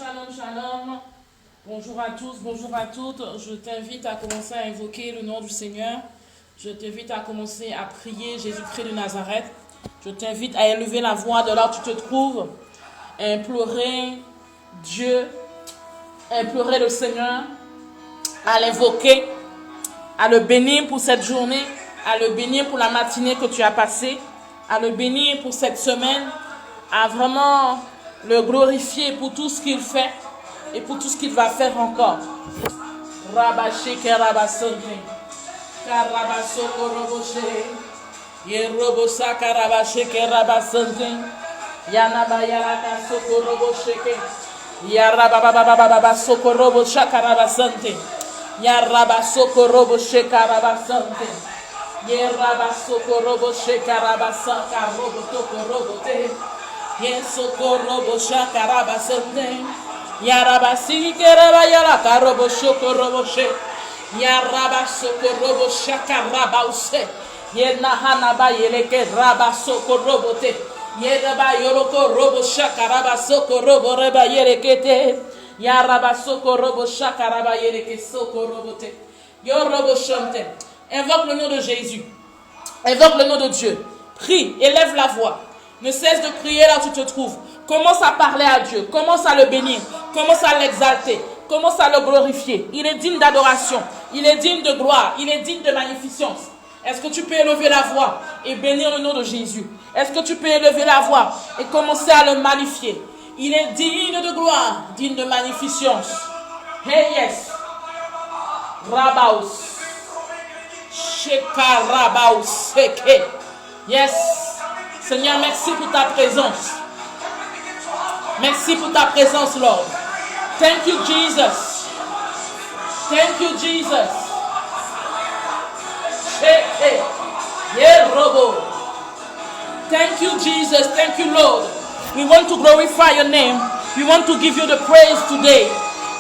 Shalom, shalom. Bonjour à tous, bonjour à toutes. Je t'invite à commencer à invoquer le nom du Seigneur. Je t'invite à commencer à prier Jésus-Christ de Nazareth. Je t'invite à élever la voix de là où tu te trouves, à implorer Dieu, à implorer le Seigneur, à l'invoquer, à le bénir pour cette journée, à le bénir pour la matinée que tu as passée, à le bénir pour cette semaine, à vraiment le glorifier pour tout ce qu'il fait et pour tout ce qu'il va faire encore. Rabaché Karabasonte, Karabasoko Roboshe, Yerobosa Karabaché Karabasonte, Yanabayaraka Soko Robosheke, Yarabababababa Soko Robosha Karabasonte, Yarabasoko Roboshe Karabasonte, Yerabasoko Roboshe Karabasaka Robotoko Robote. Yesokorobo shakaraba sende yarabasi keraba yala karobo shokorobo she yaraba sokorobo shakaraba use yenahana ba yeleke raba sokorobo te yeraba yoroko robo shakaraba sokorobo reba yerekete yaraba sokorobo shakaraba yereke sokorobo te yorobo shonte. Invoque le nom de Jésus, invoque le nom de Dieu, prie, élève la voix. Ne cesse de prier là où tu te trouves. Commence à parler à Dieu. Commence à le bénir. Commence à l'exalter. Commence à le glorifier. Il est digne d'adoration. Il est digne de gloire. Il est digne de magnificence. Est-ce que tu peux élever la voix et bénir le nom de Jésus? Est-ce que tu peux élever la voix et commencer à le magnifier? Il est digne de gloire, digne de magnificence. Hey yes. Rabaus. Sheka Rabaus Seke. Yes. Seigneur, merci pour ta présence. Merci pour ta présence, Lord. Thank you, Jesus. Thank you, Jesus. Hey, hey. Yeah, Robo. Thank you, Jesus. Thank you, Lord. We want to glorify your name. We want to give you the praise today.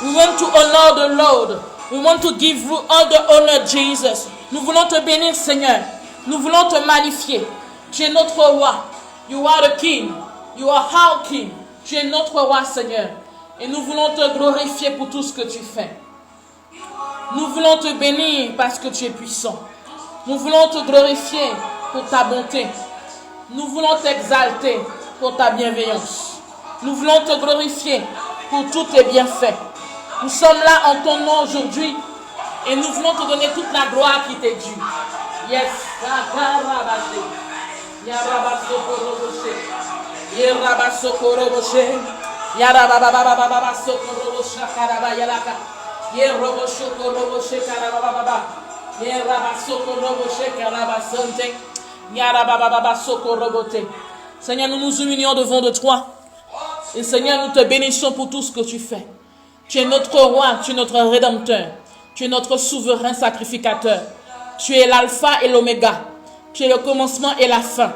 We want to honor the Lord. We want to give you all the honor, Jesus. Nous voulons te bénir, Seigneur. Nous voulons te magnifier. Tu es notre roi. You are the king. You are our king. Tu es notre roi, Seigneur. Et nous voulons te glorifier pour tout ce que tu fais. Nous voulons te bénir parce que tu es puissant. Nous voulons te glorifier pour ta bonté. Nous voulons t'exalter pour ta bienveillance. Nous voulons te glorifier pour tous tes bienfaits. Nous sommes là en ton nom aujourd'hui et nous voulons te donner toute la gloire qui t'est due. Yes. Yarabasokoroboche, Yarabasokoroboche, Yarabababababasokoroboche, Karabayalaka, Yeroboshokoroboche, Karabababa, Yarabasokoroboche, Karabasante, Yarababababasokorobote. Seigneur, nous nous humilions devant de toi. Et Seigneur, nous te bénissons pour tout ce que tu fais. Tu es notre roi, tu es notre rédempteur. Tu es notre souverain sacrificateur. Tu es l'alpha et l'oméga. Tu es le commencement et la fin.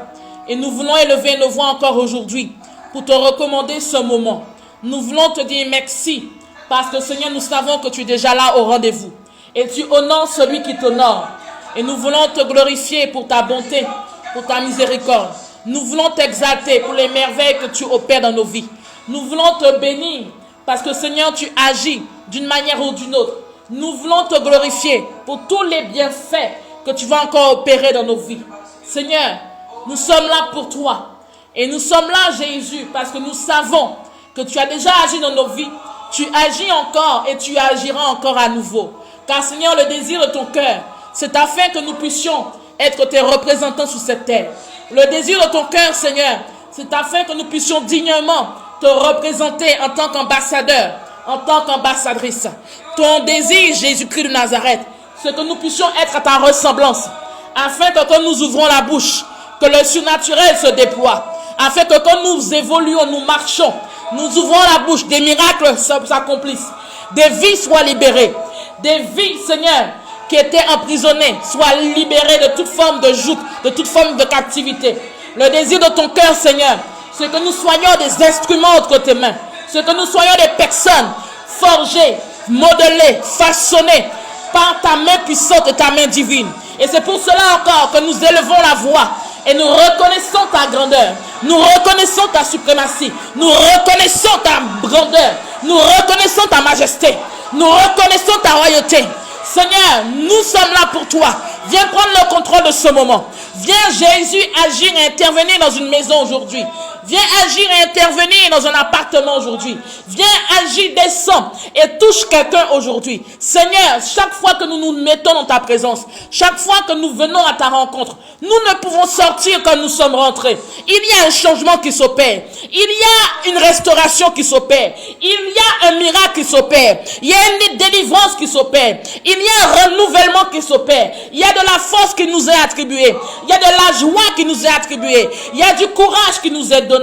Et nous voulons élever nos voix encore aujourd'hui pour te recommander ce moment. Nous voulons te dire merci parce que Seigneur, nous savons que tu es déjà là au rendez-vous. Et tu honores celui qui t'honore. Et nous voulons te glorifier pour ta bonté, pour ta miséricorde. Nous voulons t'exalter pour les merveilles que tu opères dans nos vies. Nous voulons te bénir parce que Seigneur, tu agis d'une manière ou d'une autre. Nous voulons te glorifier pour tous les bienfaits que tu vas encore opérer dans nos vies. Seigneur, nous sommes là pour toi. Et nous sommes là, Jésus, parce que nous savons que tu as déjà agi dans nos vies. Tu agis encore et tu agiras encore à nouveau. Car Seigneur, le désir de ton cœur, c'est afin que nous puissions être tes représentants sur cette terre. Le désir de ton cœur, Seigneur, c'est afin que nous puissions dignement te représenter en tant qu'ambassadeur, en tant qu'ambassadrice. Ton désir, Jésus-Christ de Nazareth, c'est que nous puissions être à ta ressemblance, afin que quand nous ouvrons la bouche, que le surnaturel se déploie, afin que quand nous évoluons, nous marchons, nous ouvrons la bouche, des miracles s'accomplissent, des vies soient libérées, des vies, Seigneur, qui étaient emprisonnées, soient libérées de toute forme de joug, de toute forme de captivité. Le désir de ton cœur, Seigneur, c'est que nous soyons des instruments entre tes mains, c'est que nous soyons des personnes forgées, modelées, façonnées, par ta main puissante et ta main divine. Et c'est pour cela encore que nous élevons la voix Et nous reconnaissons ta grandeur. Nous reconnaissons ta suprématie. Nous reconnaissons ta grandeur. Nous reconnaissons ta majesté. Nous reconnaissons ta royauté. Seigneur, nous sommes là pour toi. Viens prendre le contrôle de ce moment. Viens, Jésus, agir et intervenir dans une maison aujourd'hui. Viens agir et intervenir dans un appartement aujourd'hui. Viens agir, descends et touche quelqu'un aujourd'hui. Seigneur, chaque fois que nous nous mettons dans ta présence, chaque fois que nous venons à ta rencontre, nous ne pouvons sortir comme nous sommes rentrés. Il y a un changement qui s'opère. Il y a une restauration qui s'opère. Il y a un miracle qui s'opère. Il y a une délivrance qui s'opère. Il y a un renouvellement qui s'opère. Il y a de la force qui nous est attribuée. Il y a de la joie qui nous est attribuée. Il y a du courage qui nous est donné.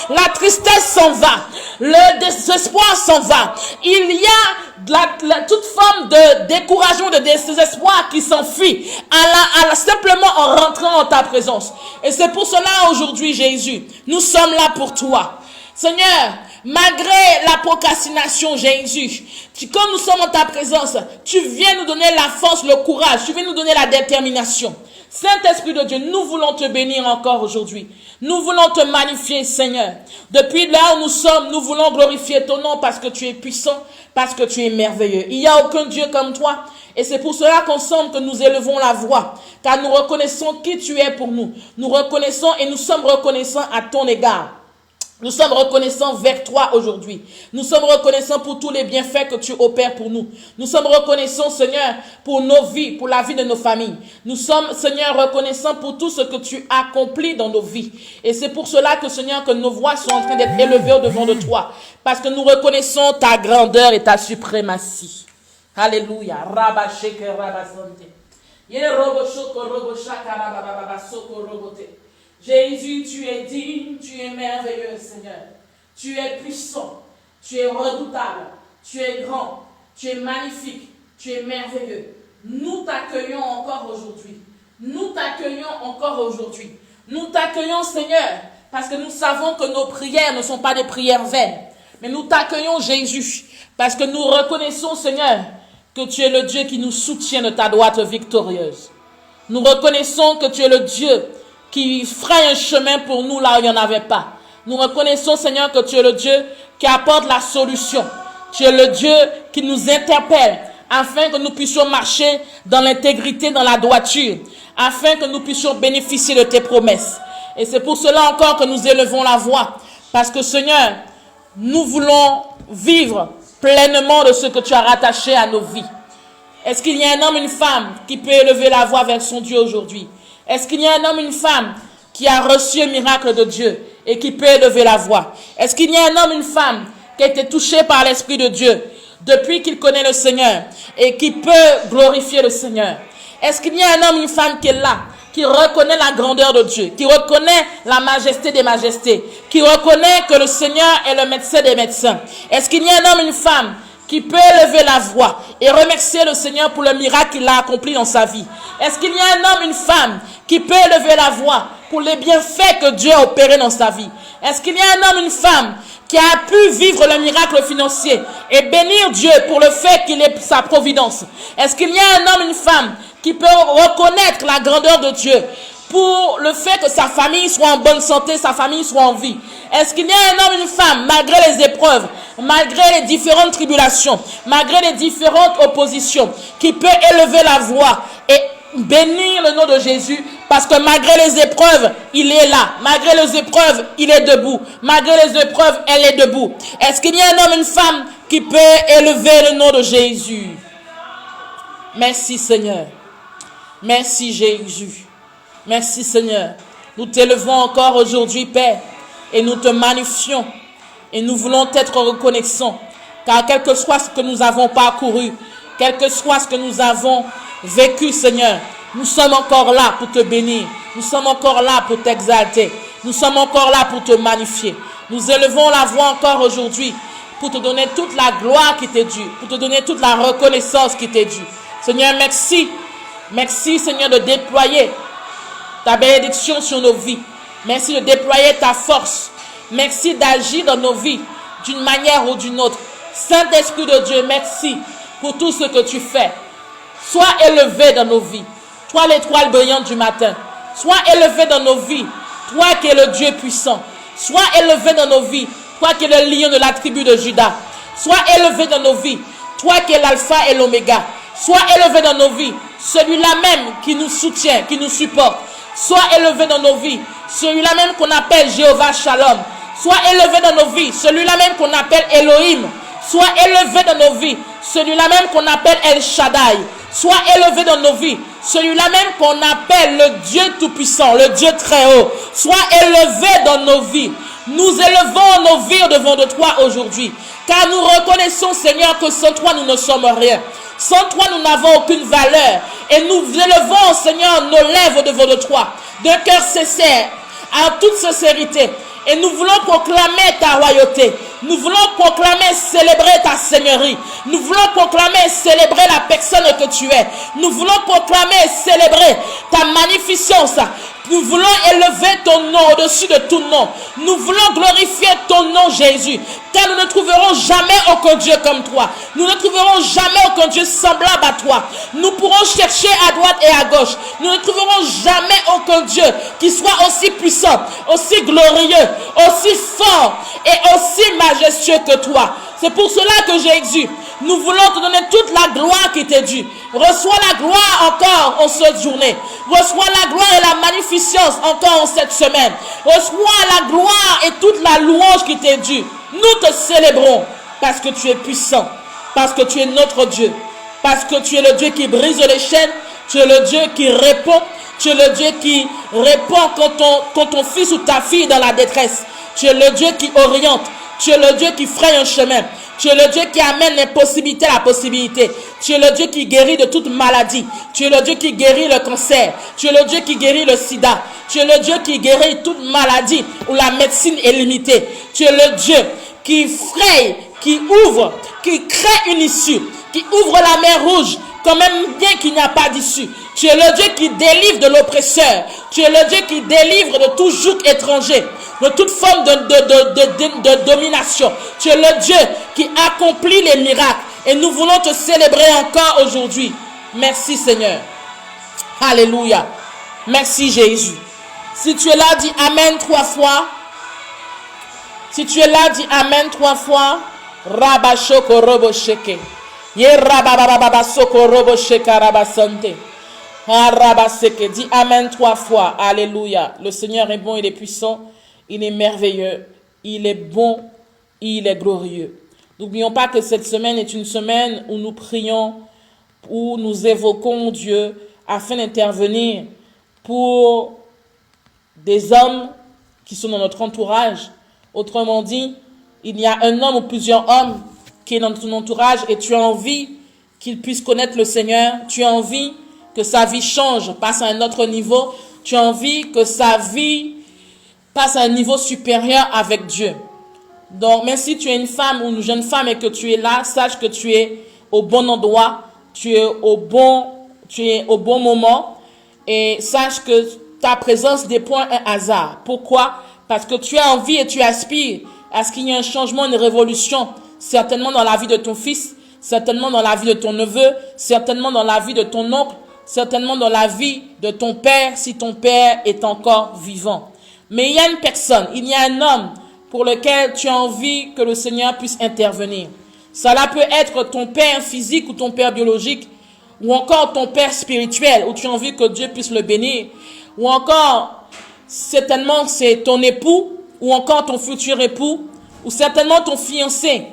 La tristesse s'en va. Le désespoir s'en va. Il y a toute forme de découragement, de désespoir qui s'enfuit simplement en rentrant en ta présence. Et c'est pour cela aujourd'hui, Jésus, nous sommes là pour toi. Seigneur, malgré la procrastination, Jésus, quand nous sommes en ta présence, tu viens nous donner la force, le courage, tu viens nous donner la détermination. Saint-Esprit de Dieu, nous voulons te bénir encore aujourd'hui. Nous voulons te magnifier, Seigneur. Depuis là où nous sommes, nous voulons glorifier ton nom parce que tu es puissant, parce que tu es merveilleux. Il n'y a aucun Dieu comme toi. Et c'est pour cela qu'ensemble que nous élevons la voix, car nous reconnaissons qui tu es pour nous. Nous reconnaissons et nous sommes reconnaissants à ton égard. Nous sommes reconnaissants vers toi aujourd'hui. Nous sommes reconnaissants pour tous les bienfaits que tu opères pour nous. Nous sommes reconnaissants, Seigneur, pour nos vies, pour la vie de nos familles. Nous sommes, Seigneur, reconnaissants pour tout ce que tu accomplis dans nos vies. Et c'est pour cela que, Seigneur, que nos voix sont en train d'être élevées au-devant de toi. Parce que nous reconnaissons ta grandeur et ta suprématie. Alléluia. Jésus, tu es digne, tu es merveilleux, Seigneur. Tu es puissant, tu es redoutable, tu es grand, tu es magnifique, tu es merveilleux. Nous t'accueillons encore aujourd'hui. Nous t'accueillons encore aujourd'hui. Nous t'accueillons, Seigneur, parce que nous savons que nos prières ne sont pas des prières vaines. Mais nous t'accueillons, Jésus, parce que nous reconnaissons, Seigneur, que tu es le Dieu qui nous soutient de ta droite victorieuse. Nous reconnaissons que tu es le Dieu qui ferait un chemin pour nous là où il n'y en avait pas. Nous reconnaissons, Seigneur, que tu es le Dieu qui apporte la solution. Tu es le Dieu qui nous interpelle afin que nous puissions marcher dans l'intégrité, dans la droiture, afin que nous puissions bénéficier de tes promesses. Et c'est pour cela encore que nous élevons la voix, parce que, Seigneur, nous voulons vivre pleinement de ce que tu as rattaché à nos vies. Est-ce qu'il y a un homme, une femme qui peut élever la voix vers son Dieu aujourd'hui? Est-ce qu'il y a un homme, une femme qui a reçu un miracle de Dieu et qui peut élever la voix? Est-ce qu'il y a un homme, une femme qui a été touché par l'Esprit de Dieu depuis qu'il connaît le Seigneur et qui peut glorifier le Seigneur? Est-ce qu'il y a un homme, une femme qui est là, qui reconnaît la grandeur de Dieu, qui reconnaît la majesté des majestés, qui reconnaît que le Seigneur est le médecin des médecins? Est-ce qu'il y a un homme, une femme qui peut élever la voix et remercier le Seigneur pour le miracle qu'il a accompli dans sa vie? Est-ce qu'il y a un homme, une femme qui peut élever la voix pour les bienfaits que Dieu a opérés dans sa vie? Est-ce qu'il y a un homme, une femme qui a pu vivre le miracle financier et bénir Dieu pour le fait qu'il est sa providence? Est-ce qu'il y a un homme, une femme qui peut reconnaître la grandeur de Dieu pour le fait que sa famille soit en bonne santé, sa famille soit en vie? Est-ce qu'il y a un homme, une femme, malgré les épreuves, malgré les différentes tribulations, malgré les différentes oppositions, qui peut élever la voix et bénir le nom de Jésus, parce que malgré les épreuves, il est là. Malgré les épreuves, il est debout. Malgré les épreuves, elle est debout. Est-ce qu'il y a un homme, une femme qui peut élever le nom de Jésus? Merci, Seigneur. Merci, Jésus. Merci, Seigneur. Nous t'élevons encore aujourd'hui, Père, et nous te magnifions. Et nous voulons être reconnaissants, car quel que soit ce que nous avons parcouru, quel que soit ce que nous avons vécu, Seigneur, nous sommes encore là pour te bénir. Nous sommes encore là pour t'exalter. Nous sommes encore là pour te magnifier. Nous élevons la voix encore aujourd'hui pour te donner toute la gloire qui t'est due, pour te donner toute la reconnaissance qui t'est due. Seigneur, merci. Merci, Seigneur, de déployer ta bénédiction sur nos vies. Merci de déployer ta force. Merci d'agir dans nos vies d'une manière ou d'une autre. Saint-Esprit de Dieu, merci pour tout ce que tu fais. Sois élevé dans nos vies. Toi l'étoile brillante du matin. Sois élevé dans nos vies, toi qui es le Dieu puissant. Sois élevé dans nos vies, toi qui es le lion de la tribu de Juda. Sois élevé dans nos vies, toi qui es l'alpha et l'oméga. Sois élevé dans nos vies, celui-là même qui nous soutient, qui nous supporte. Sois élevé dans nos vies, celui-là même qu'on appelle Jéhovah Shalom. Sois élevé dans nos vies, celui-là même qu'on appelle Elohim. Sois élevé dans nos vies, celui-là même qu'on appelle El Shaddai. Sois élevé dans nos vies, celui-là même qu'on appelle le Dieu Tout-Puissant, le Dieu Très Haut. Sois élevé dans nos vies. Nous élevons nos vies devant de toi aujourd'hui, car nous reconnaissons, Seigneur, que sans toi, nous ne sommes rien. Sans toi, nous n'avons aucune valeur. Et nous élevons, Seigneur, nos lèvres devant de toi, d'un cœur sincère, en toute sincérité. Et nous voulons proclamer ta royauté. Nous voulons proclamer, célébrer ta seigneurie. Nous voulons proclamer, célébrer la personne que tu es. Nous voulons proclamer, célébrer ta magnificence. Nous voulons élever ton nom au-dessus de tout nom. Nous voulons glorifier ton nom, Jésus. Car nous ne trouverons jamais aucun Dieu comme toi. Nous ne trouverons jamais aucun Dieu semblable à toi. Nous pourrons chercher à droite et à gauche. Nous ne trouverons jamais aucun Dieu qui soit aussi puissant, aussi glorieux, aussi fort et aussi majestueux que toi. C'est pour cela que Jésus, nous voulons te donner toute la gloire qui t'est due. Reçois la gloire encore en cette journée. Reçois la gloire et la magnificence encore en cette semaine. Reçois la gloire et toute la louange qui t'est due. Nous te célébrons parce que tu es puissant, parce que tu es notre Dieu, parce que tu es le Dieu qui brise les chaînes, tu es le Dieu qui répond, tu es le Dieu qui répond quand ton fils ou ta fille est dans la détresse. Tu es le Dieu qui oriente, tu es le Dieu qui fraye un chemin. Tu es le Dieu qui amène l'impossibilité à la possibilité. Tu es le Dieu qui guérit de toute maladie. Tu es le Dieu qui guérit le cancer. Tu es le Dieu qui guérit le sida. Tu es le Dieu qui guérit toute maladie où la médecine est limitée. Tu es le Dieu qui fraye, qui ouvre, qui crée une issue, qui ouvre la mer rouge quand même bien qu'il n'y a pas d'issue. Tu es le Dieu qui délivre de l'oppresseur. Tu es le Dieu qui délivre de tout joug étranger, de toute forme de domination. Tu es le Dieu qui accomplit les miracles. Et nous voulons te célébrer encore aujourd'hui. Merci Seigneur. Alléluia. Merci Jésus. Si tu es là, dis Amen 3 fois. Si tu es là, dis Amen 3 fois. Rabashoko robo sheke. Ye rabababa soko robo sheka rabasante. Arabaseke. Dis Amen 3 fois. Alléluia. Le Seigneur est bon, il est puissant. Il est merveilleux, il est bon, il est glorieux. N'oublions pas que cette semaine est une semaine où nous prions, où nous évoquons Dieu afin d'intervenir pour des hommes qui sont dans notre entourage. Autrement dit, il y a un homme ou plusieurs hommes qui est dans ton entourage et tu as envie qu'il puisse connaître le Seigneur. Tu as envie que sa vie change, passe à un autre niveau. Tu as envie que sa vie passe à un niveau supérieur avec Dieu. Donc, même si tu es une femme ou une jeune femme et que tu es là, sache que tu es au bon endroit, tu es au bon moment et sache que ta présence n'est point un hasard. Pourquoi? Parce que tu as envie et tu aspires à ce qu'il y ait un changement, une révolution, certainement dans la vie de ton fils, certainement dans la vie de ton neveu, certainement dans la vie de ton oncle, certainement dans la vie de ton père, si ton père est encore vivant. Mais il y a une personne, il y a un homme pour lequel tu as envie que le Seigneur puisse intervenir. Cela peut être ton père physique ou ton père biologique, ou encore ton père spirituel, où tu as envie que Dieu puisse le bénir, ou encore, certainement, c'est ton époux, ou encore ton futur époux, ou certainement ton fiancé,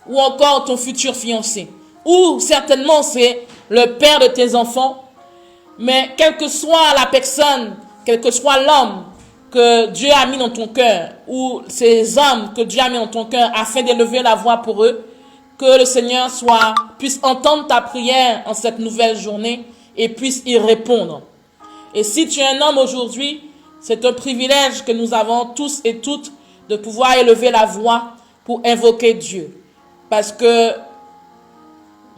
ou encore ton futur fiancé, ou certainement c'est le père de tes enfants. Mais quelle que soit la personne, quel que soit l'homme que Dieu a mis dans ton cœur, ou ces hommes que Dieu a mis dans ton cœur afin d'élever la voix pour eux, que le Seigneur puisse entendre ta prière en cette nouvelle journée et puisse y répondre. Et si tu es un homme aujourd'hui, c'est un privilège que nous avons tous et toutes de pouvoir élever la voix pour invoquer Dieu. Parce que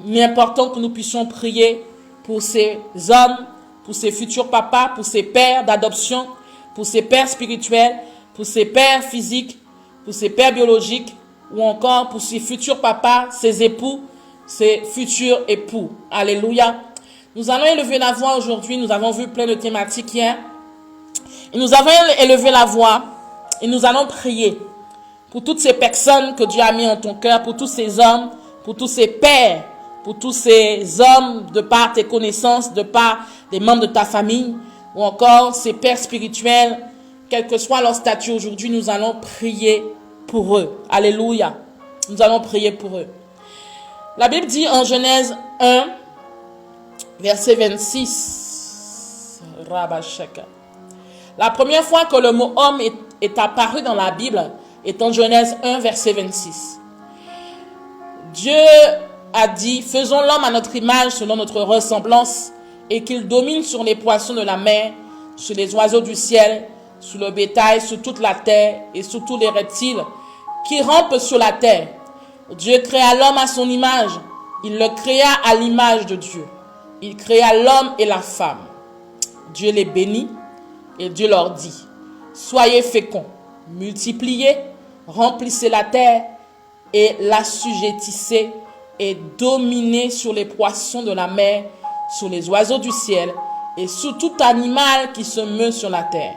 il est important que nous puissions prier pour ces hommes, pour ces futurs papas, pour ces pères d'adoption, pour ses pères spirituels, pour ses pères physiques, pour ses pères biologiques, ou encore pour ses futurs papas, ses époux, ses futurs époux. Alléluia. Nous allons élever la voix aujourd'hui. Nous avons vu plein de thématiques hier. Et nous avons élevé la voix et nous allons prier pour toutes ces personnes que Dieu a mis en ton cœur, pour tous ces hommes, pour tous ces pères, pour tous ces hommes de par tes connaissances, de par des membres de ta famille, ou encore ces pères spirituels, quel que soit leur statut aujourd'hui, nous allons prier pour eux. Alléluia. Nous allons prier pour eux. La Bible dit en Genèse 1, verset 26, Rabashaka. La première fois que le mot homme est apparu dans la Bible est en Genèse 1, verset 26. Dieu a dit, faisons l'homme à notre image, selon notre ressemblance, et qu'il domine sur les poissons de la mer, sur les oiseaux du ciel, sur le bétail, sur toute la terre, et sur tous les reptiles qui rampent sur la terre. Dieu créa l'homme à son image. Il le créa à l'image de Dieu. Il créa l'homme et la femme. Dieu les bénit et Dieu leur dit, soyez féconds, multipliez, remplissez la terre et l'assujettissez et dominez sur les poissons de la mer, sur les oiseaux du ciel et sur tout animal qui se meut sur la terre.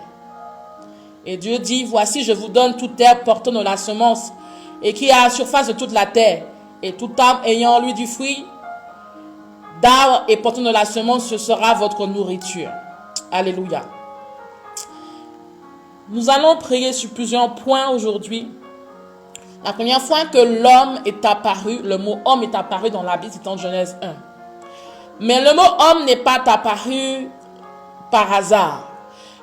Et Dieu dit, voici je vous donne toute herbe portant de la semence et qui est à la surface de toute la terre, et tout arbre ayant en lui du fruit d'arbre et portant de la semence, ce sera votre nourriture. Alléluia. Nous allons prier sur plusieurs points aujourd'hui. La première fois que l'homme est apparu, le mot homme est apparu dans la Bible, c'est en Genèse 1. Mais le mot homme n'est pas apparu par hasard.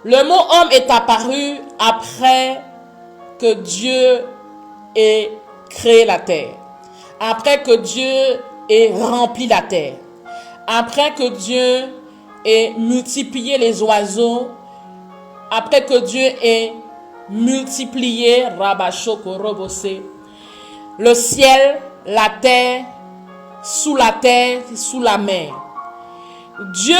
Le mot homme est apparu après que Dieu ait créé la terre. Après que Dieu ait rempli la terre. Après que Dieu ait multiplié les oiseaux. Après que Dieu ait multiplié le ciel, la terre, sous la mer. Dieu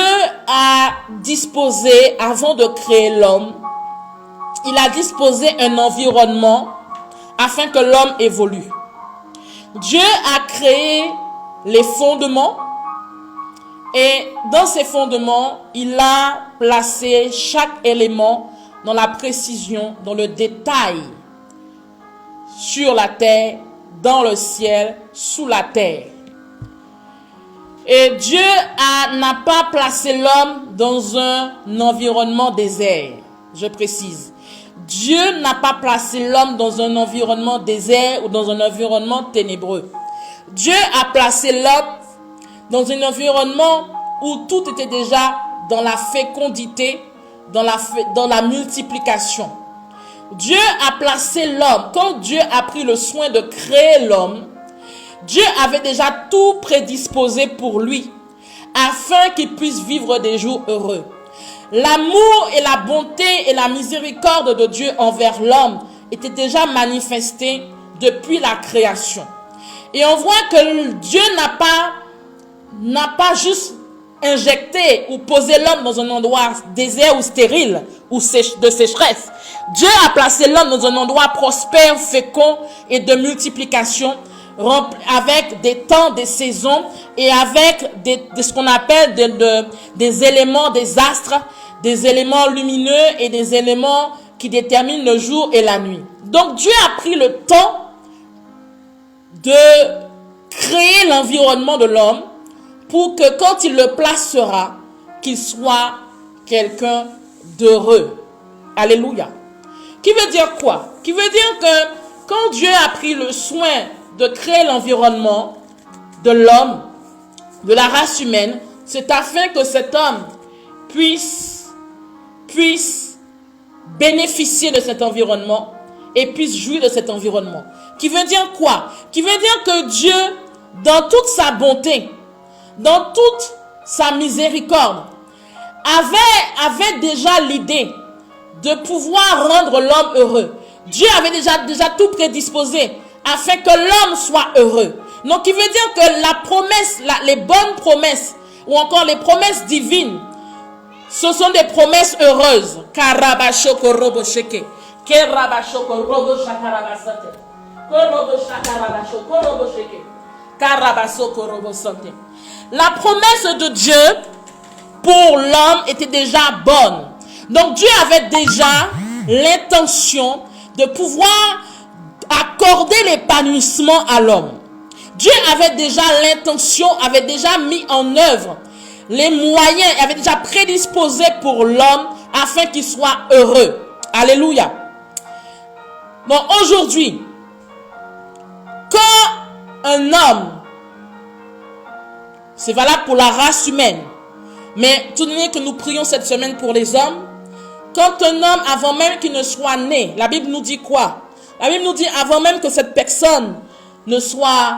a disposé, avant de créer l'homme, il a disposé un environnement afin que l'homme évolue. Dieu a créé les fondements et dans ces fondements, il a placé chaque élément dans la précision, dans le détail, sur la terre, dans le ciel, sous la terre. Et Dieu n'a pas placé l'homme dans un environnement désert, je précise. Dieu n'a pas placé l'homme dans un environnement désert ou dans un environnement ténébreux. Dieu a placé l'homme dans un environnement où tout était déjà dans la fécondité, dans la multiplication. Dieu a placé l'homme. Quand Dieu a pris le soin de créer l'homme, Dieu avait déjà tout prédisposé pour lui, afin qu'il puisse vivre des jours heureux. L'amour et la bonté et la miséricorde de Dieu envers l'homme étaient déjà manifestés depuis la création. Et on voit que Dieu n'a pas juste injecté ou posé l'homme dans un endroit désert ou stérile ou de sécheresse. Dieu a placé l'homme dans un endroit prospère, fécond et de multiplication, avec des temps, des saisons et avec ce qu'on appelle des éléments, des astres, des éléments lumineux et des éléments qui déterminent le jour et la nuit. Donc Dieu a pris le temps de créer l'environnement de l'homme pour que quand il le placera, qu'il soit quelqu'un d'heureux. Alléluia. Qui veut dire quoi? Qui veut dire que quand Dieu a pris le soin de créer l'environnement de l'homme, de la race humaine, c'est afin que cet homme puisse bénéficier de cet environnement et puisse jouir de cet environnement. Qui veut dire quoi? Qui veut dire que Dieu, dans toute sa bonté, dans toute sa miséricorde, avait déjà l'idée de pouvoir rendre l'homme heureux. Dieu avait déjà tout prédisposé afin que l'homme soit heureux. Donc, il veut dire que la promesse, les bonnes promesses, ou encore les promesses divines, ce sont des promesses heureuses. Karabashoko robo sheke. Kerabashoko robo shakarabasate. Korobo shakarabashoko robo sheke. Karabasoko robo sante. La promesse de Dieu pour l'homme était déjà bonne. Donc Dieu avait déjà l'intention de pouvoir accorder l'épanouissement à l'homme. Dieu avait déjà l'intention, avait déjà mis en œuvre les moyens, avait déjà prédisposé pour l'homme afin qu'il soit heureux. Alléluia. Donc aujourd'hui, quand un homme, c'est valable pour la race humaine, mais tout de même que nous prions cette semaine pour les hommes, quand un homme, avant même qu'il ne soit né, la Bible nous dit quoi? La Bible nous dit, avant même que cette personne ne soit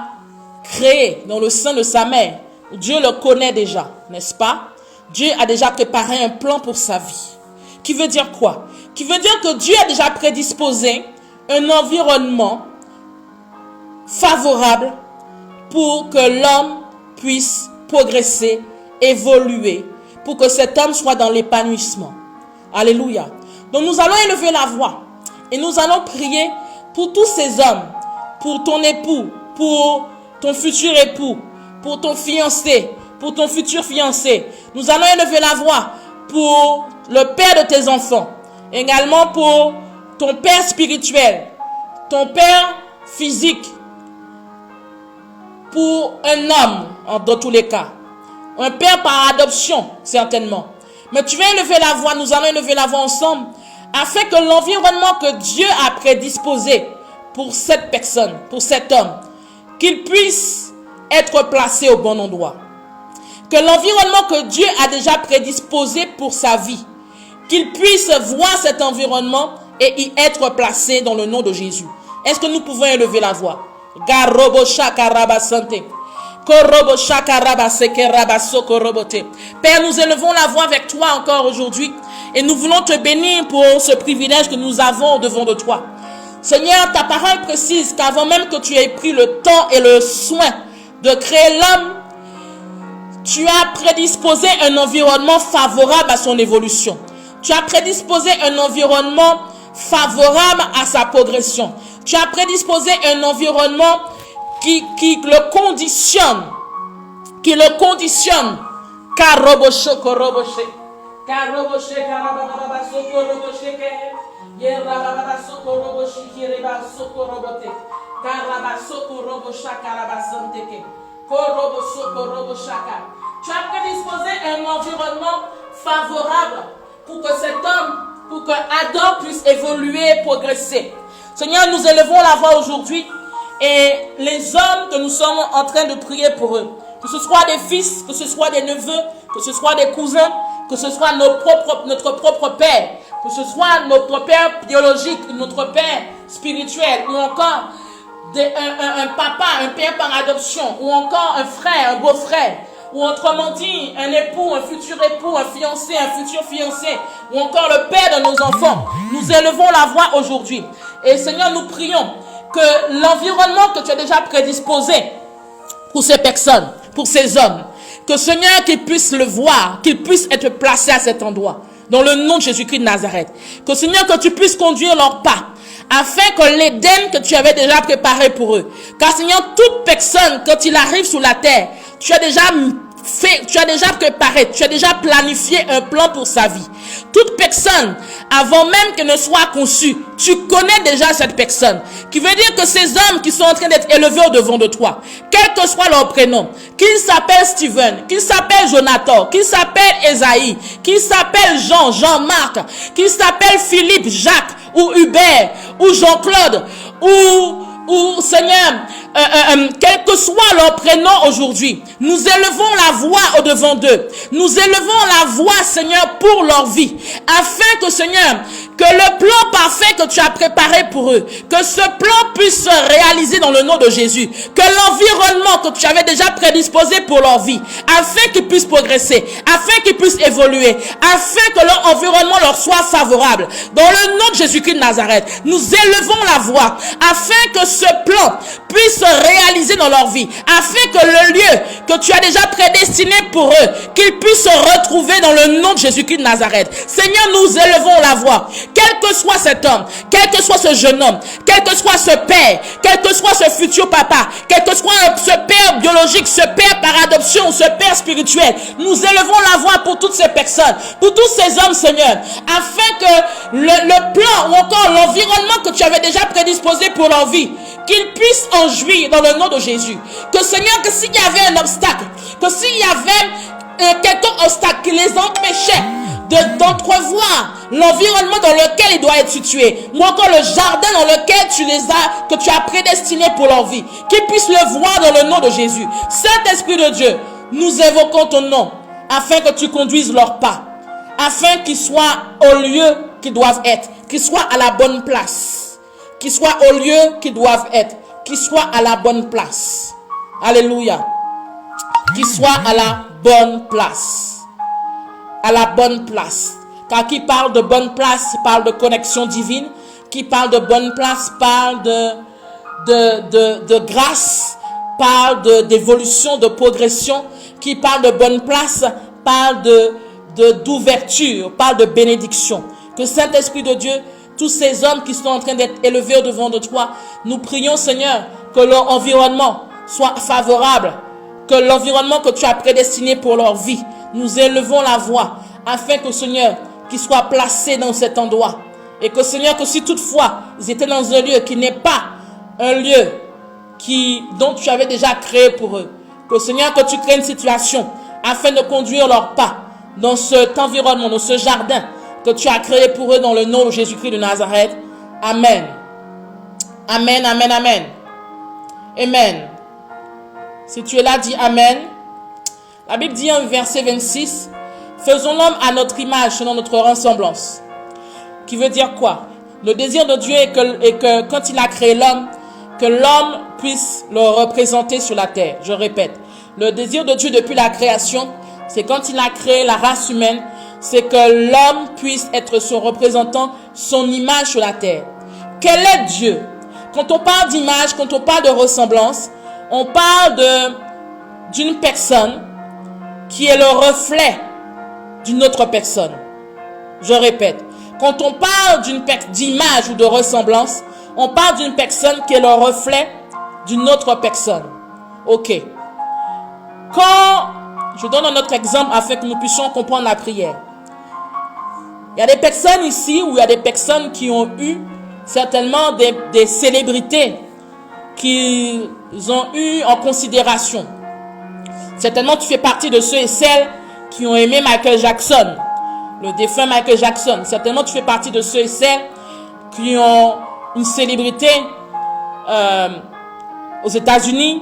créée dans le sein de sa mère, Dieu le connaît déjà, n'est-ce pas? Dieu a déjà préparé un plan pour sa vie. Qui veut dire quoi? Qui veut dire que Dieu a déjà prédisposé un environnement favorable pour que l'homme puisse progresser, évoluer, pour que cet homme soit dans l'épanouissement. Alléluia. Donc nous allons élever la voix et nous allons prier pour tous ces hommes, pour ton époux, pour ton futur époux, pour ton fiancé, pour ton futur fiancé. Nous allons élever la voix pour le père de tes enfants, également pour ton père spirituel, ton père physique, pour un homme, dans tous les cas. Un père par adoption, certainement. Mais tu vas élever la voix, nous allons élever la voix ensemble, afin que l'environnement que Dieu a prédisposé pour cette personne, pour cet homme, qu'il puisse être placé au bon endroit. Que l'environnement que Dieu a déjà prédisposé pour sa vie, qu'il puisse voir cet environnement et y être placé dans le nom de Jésus. Est-ce que nous pouvons élever la voix? Garobo shakaraba santé. Père, nous élevons la voix avec toi encore aujourd'hui et nous voulons te bénir pour ce privilège que nous avons devant de toi. Seigneur, ta parole précise qu'avant même que tu aies pris le temps et le soin de créer l'homme, tu as prédisposé un environnement favorable à son évolution. Tu as prédisposé un environnement favorable à sa progression. Tu as prédisposé un environnement qui le conditionne. Qui le conditionne. Karoboshe koroboshe. Karoboshe karababa sokoroboshe ke. Yerababa sokoroboshe kireba sokorobote. Karaba sokorobosha karabasante ke. Koroboso koroboshaka. Tu as prédisposé un environnement favorable pour que cet homme, pour que Adam puisse évoluer et progresser. Seigneur, nous élevons la voix aujourd'hui et les hommes que nous sommes en train de prier pour eux, que ce soit des fils, que ce soit des neveux, que ce soit des cousins, que ce soit notre propre père, que ce soit notre père biologique, notre père spirituel, ou encore un papa, un père par adoption, ou encore un frère, un beau-frère, ou autrement dit, un époux, un futur époux, un fiancé, un futur fiancé, ou encore le père de nos enfants. Nous élevons la voix aujourd'hui. Et Seigneur, nous prions que l'environnement que tu as déjà prédisposé pour ces personnes, pour ces hommes, que Seigneur, qu'ils puissent le voir, qu'ils puissent être placés à cet endroit, dans le nom de Jésus-Christ de Nazareth. Que Seigneur, que tu puisses conduire leurs pas, afin que l'Éden que tu avais déjà préparé pour eux. Car Seigneur, toute personne, quand il arrive sur la terre, tu as déjà préparé, tu as déjà planifié un plan pour sa vie. Toute personne, avant même qu'elle ne soit conçue, tu connais déjà cette personne. Qui veut dire que ces hommes qui sont en train d'être élevés au devant de toi, quel que soit leur prénom, qu'ils s'appellent Steven, qu'ils s'appellent Jonathan, qu'ils s'appellent Esaïe, qu'ils s'appellent Jean, Jean-Marc, qu'ils s'appellent Philippe, Jacques, ou Hubert, ou Jean-Claude, ou Seigneur, quel que soit leur prénom aujourd'hui, nous élevons la voix au devant d'eux. Nous élevons la voix, Seigneur, pour leur vie, afin que, Seigneur, que le plan parfait que tu as préparé pour eux, que ce plan puisse se réaliser dans le nom de Jésus, que l'environnement que tu avais déjà prédisposé pour leur vie, afin qu'ils puissent progresser, afin qu'ils puissent évoluer, afin que leur environnement leur soit favorable. Dans le nom de Jésus-Christ de Nazareth, nous élevons la voix, afin que ce plan puisse se réaliser dans leur vie, afin que le lieu que tu as déjà prédestiné pour eux, qu'ils puissent se retrouver dans le nom de Jésus-Christ de Nazareth. Seigneur, nous élevons la voix, quel que soit cet homme, quel que soit ce jeune homme, quel que soit ce père, quel que soit ce futur papa, quel que soit ce père biologique, ce père par adoption, ce père spirituel, nous élevons la voix pour toutes ces personnes, pour tous ces hommes, Seigneur, afin que le plan ou encore l'environnement que tu avais déjà prédisposé pour leur vie, qu'ils puissent en jouir dans le nom de Jésus. Que Seigneur, que s'il y avait un obstacle, que s'il y avait quelques obstacles qui les empêchait d'entrevoir l'environnement dans lequel il doit être situé, ou encore le jardin dans lequel que tu as prédestiné pour leur vie, qu'ils puissent le voir dans le nom de Jésus. Saint-Esprit de Dieu, nous évoquons ton nom, afin que tu conduises leurs pas, afin qu'ils soient au lieu qu'ils doivent être, qu'ils soient à la bonne place, qu'ils soient au lieu qu'ils doivent être, qu'ils soient à la bonne place. Alléluia. Qu'ils soient à la bonne place. À la bonne place. Car qui parle de bonne place, parle de connexion divine. Qui parle de bonne place, parle de grâce, parle d'évolution, de progression. Qui parle de bonne place, parle d'ouverture, parle de bénédiction. Que Saint-Esprit de Dieu, tous ces hommes qui sont en train d'être élevés au-devant de toi, nous prions, Seigneur, que leur environnement soit favorable, que l'environnement que tu as prédestiné pour leur vie, nous élevons la voix, afin que, Seigneur, qu'ils soient placés dans cet endroit. Et que, Seigneur, que si toutefois, ils étaient dans un lieu qui n'est pas un lieu dont tu avais déjà créé pour eux, que, Seigneur, que tu crées une situation, afin de conduire leurs pas dans cet environnement, dans ce jardin que tu as créé pour eux dans le nom de Jésus-Christ de Nazareth. Amen. Amen, amen, amen. Amen. Si tu es là, dis Amen. La Bible dit en verset 26, faisons l'homme à notre image, selon notre ressemblance. Qui veut dire quoi? Le désir de Dieu est que quand il a créé l'homme, que l'homme puisse le représenter sur la terre. Je répète, le désir de Dieu depuis la création, c'est quand il a créé la race humaine, c'est que l'homme puisse être son représentant, son image sur la terre. Quel est Dieu? Quand on parle d'image, quand on parle de ressemblance, on parle d'une personne qui est le reflet d'une autre personne. Je répète, quand on parle d'image ou de ressemblance, on parle d'une personne qui est le reflet d'une autre personne. Ok. Quand je donne un autre exemple afin que nous puissions comprendre la prière. Il y a des personnes ici, ou il y a des personnes qui ont eu certainement des célébrités qu'ils ont eu en considération. Certainement, tu fais partie de ceux et celles qui ont aimé Michael Jackson, le défunt Michael Jackson. Certainement, tu fais partie de ceux et celles qui ont une célébrité aux États-Unis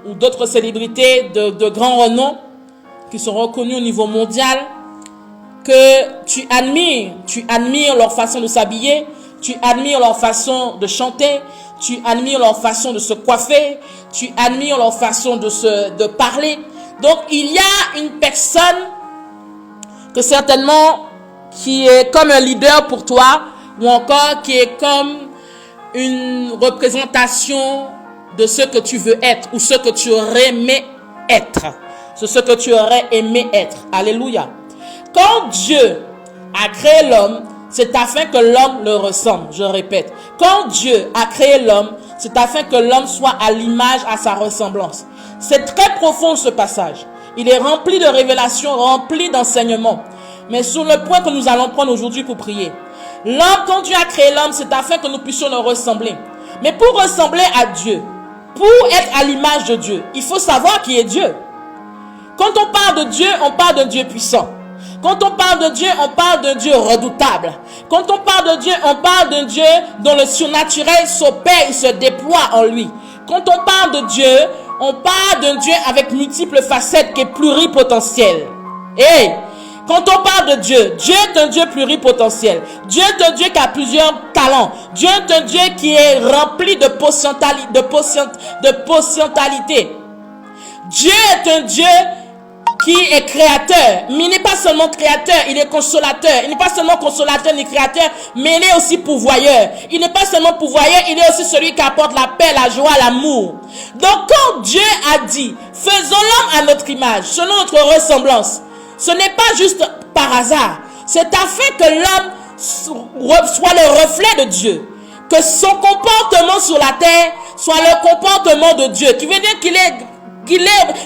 ou d'autres célébrités de grand renom qui sont reconnues au niveau mondial, que tu admires leur façon de s'habiller, tu admires leur façon de chanter, tu admires leur façon de se coiffer, tu admires leur façon de parler. Donc, il y a une personne que certainement qui est comme un leader pour toi, ou encore qui est comme une représentation de ce que tu veux être, ou ce que tu aurais aimé être. C'est ce que tu aurais aimé être. Alléluia. Quand Dieu a créé l'homme, c'est afin que l'homme le ressemble. Je répète. Quand Dieu a créé l'homme, c'est afin que l'homme soit à l'image, à sa ressemblance. C'est très profond ce passage. Il est rempli de révélations, rempli d'enseignements. Mais sur le point que nous allons prendre aujourd'hui pour prier. L'homme, quand Dieu a créé l'homme, c'est afin que nous puissions le ressembler. Mais pour ressembler à Dieu, pour être à l'image de Dieu, il faut savoir qui est Dieu. Quand on parle de Dieu, on parle de Dieu puissant. Quand on parle de Dieu, on parle d'un Dieu redoutable. Quand on parle de Dieu, on parle d'un Dieu dont le surnaturel s'opère et se déploie en lui. Quand on parle de Dieu, on parle d'un Dieu avec multiples facettes qui est pluripotentiel. Et quand on parle de Dieu, Dieu est un Dieu pluripotentiel. Dieu est un Dieu qui a plusieurs talents. Dieu est un Dieu qui est rempli de potentialité. Dieu est un Dieu qui est créateur, mais il n'est pas seulement créateur, il est consolateur. Il n'est pas seulement consolateur ni créateur, mais il est aussi pourvoyeur. Il n'est pas seulement pourvoyeur, il est aussi celui qui apporte la paix, la joie, l'amour. Donc quand Dieu a dit, faisons l'homme à notre image, selon notre ressemblance, ce n'est pas juste par hasard. C'est afin que l'homme soit le reflet de Dieu. Que son comportement sur la terre soit le comportement de Dieu. Qui veut dire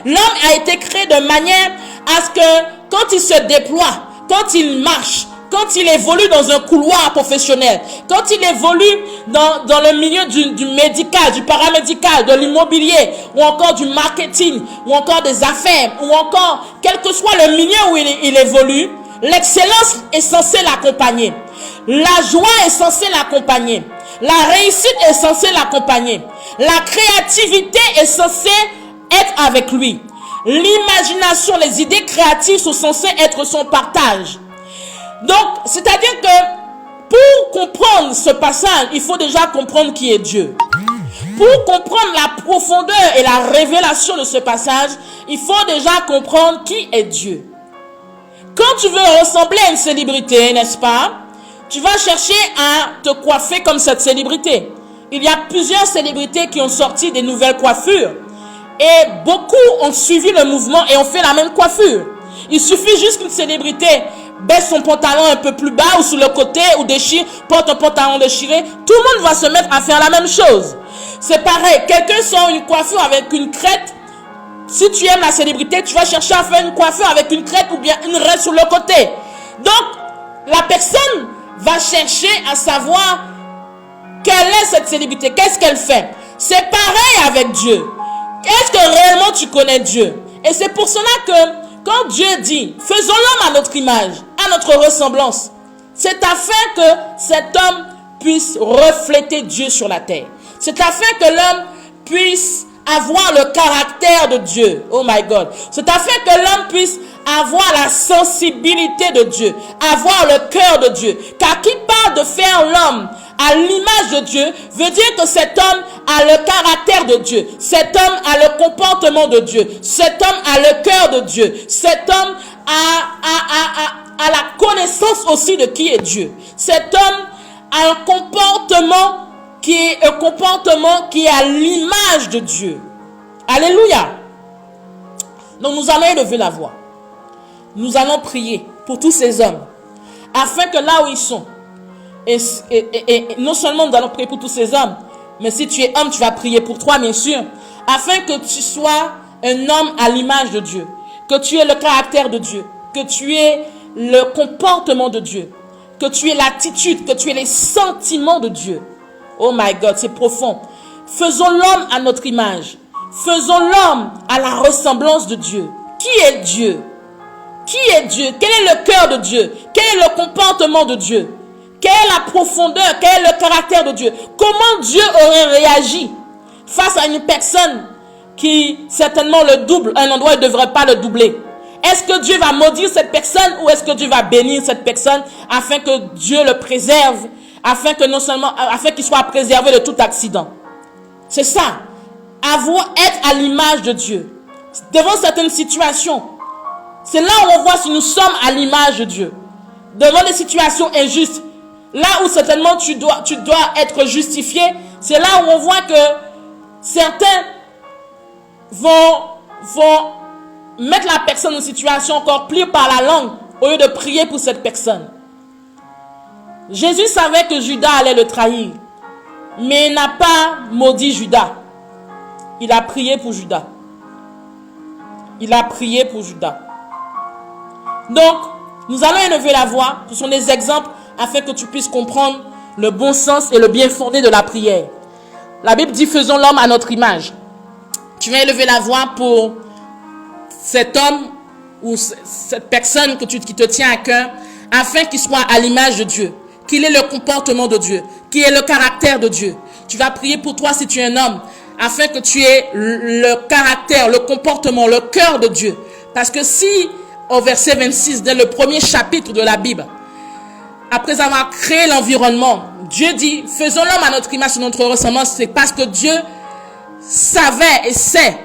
l'homme a été créé de manière à ce que quand il se déploie, quand il marche, quand il évolue dans un couloir professionnel, quand il évolue dans le milieu du médical, du paramédical, de l'immobilier, ou encore du marketing, ou encore des affaires, ou encore quel que soit le milieu où il évolue, l'excellence est censée l'accompagner. La joie est censée l'accompagner. La réussite est censée l'accompagner. La créativité est censée être avec lui. L'imagination, les idées créatives sont censées être son partage. Donc, c'est-à-dire que pour comprendre ce passage, il faut déjà comprendre qui est Dieu. Pour comprendre la profondeur et la révélation de ce passage, il faut déjà comprendre qui est Dieu. Quand tu veux ressembler à une célébrité, n'est-ce pas, tu vas chercher à te coiffer comme cette célébrité. Il y a plusieurs célébrités qui ont sorti des nouvelles coiffures. Et beaucoup ont suivi le mouvement et ont fait la même coiffure. Il suffit juste qu'une célébrité baisse son pantalon un peu plus bas ou sur le côté ou déchire, porte un pantalon déchiré. Tout le monde va se mettre à faire la même chose. C'est pareil. Quelqu'un sort une coiffure avec une crête. Si tu aimes la célébrité, tu vas chercher à faire une coiffure avec une crête ou bien une raie sur le côté. Donc, la personne va chercher à savoir quelle est cette célébrité, qu'est-ce qu'elle fait. C'est pareil avec Dieu. Est-ce que réellement tu connais Dieu? Et c'est pour cela que quand Dieu dit, faisons l'homme à notre image, à notre ressemblance, c'est afin que cet homme puisse refléter Dieu sur la terre. C'est afin que l'homme puisse avoir le caractère de Dieu. Oh my God. C'est afin que l'homme puisse avoir la sensibilité de Dieu, avoir le cœur de Dieu. Car qui parle de faire l'homme à l'image de Dieu veut dire que cet homme a le caractère de Dieu. Cet homme a le comportement de Dieu. Cet homme a le cœur de Dieu. Cet homme a la connaissance aussi de qui est Dieu. Cet homme a un comportement qui est à l'image de Dieu. Alléluia. Donc nous allons élever la voix. Nous allons prier pour tous ces hommes, afin que là où ils sont, et non seulement nous allons prier pour tous ces hommes, mais si tu es homme, tu vas prier pour toi, bien sûr, afin que tu sois un homme à l'image de Dieu, que tu aies le caractère de Dieu, que tu aies le comportement de Dieu, que tu aies l'attitude, que tu aies les sentiments de Dieu. Oh my God, c'est profond. Faisons l'homme à notre image. Faisons l'homme à la ressemblance de Dieu. Qui est Dieu? Qui est Dieu? Quel est le cœur de Dieu? Quel est le comportement de Dieu? Quelle est la profondeur? Quel est le caractère de Dieu? Comment Dieu aurait réagi face à une personne qui certainement le double à un endroit où il ne devrait pas le doubler? Est-ce que Dieu va maudire cette personne ou est-ce que Dieu va bénir cette personne afin que Dieu le préserve, afin qu'il soit préservé de tout accident? C'est ça. Être à l'image de Dieu. Devant certaines situations, c'est là où on voit si nous sommes à l'image de Dieu. Devant des situations injustes, là où certainement tu dois être justifié, c'est là où on voit que certains vont mettre la personne en situation encore pire par la langue au lieu de prier pour cette personne. Jésus savait que Judas allait le trahir, mais il n'a pas maudit Judas. Il a prié pour Judas. Il a prié pour Judas. Donc, nous allons élever la voix. Ce sont des exemples afin que tu puisses comprendre le bon sens et le bien fondé de la prière. La Bible dit, faisons l'homme à notre image. Tu vas élever la voix pour cet homme ou cette personne qui te tient à cœur, afin qu'il soit à l'image de Dieu, qu'il ait le comportement de Dieu, qu'il ait le caractère de Dieu. Tu vas prier pour toi si tu es un homme, afin que tu aies le caractère, le comportement, le cœur de Dieu. Parce que si, au verset 26, dès le premier chapitre de la Bible, après avoir créé l'environnement, Dieu dit, faisons l'homme à notre image, à notre ressemblance, c'est parce que Dieu savait et sait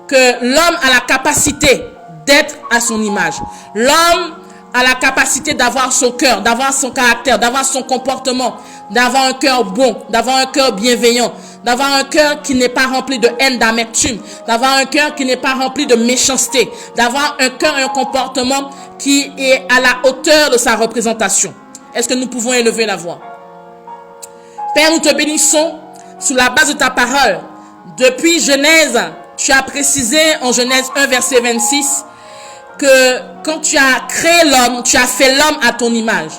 que l'homme a la capacité d'être à son image. L'homme a la capacité d'avoir son cœur, d'avoir son caractère, d'avoir son comportement, d'avoir un cœur bon, d'avoir un cœur bienveillant, d'avoir un cœur qui n'est pas rempli de haine, d'amertume, d'avoir un cœur qui n'est pas rempli de méchanceté, d'avoir un cœur et un comportement qui est à la hauteur de sa représentation. Est-ce que nous pouvons élever la voix? Père, nous te bénissons sous la base de ta parole. Depuis Genèse, tu as précisé en Genèse 1, verset 26, que quand tu as créé l'homme, tu as fait l'homme à ton image,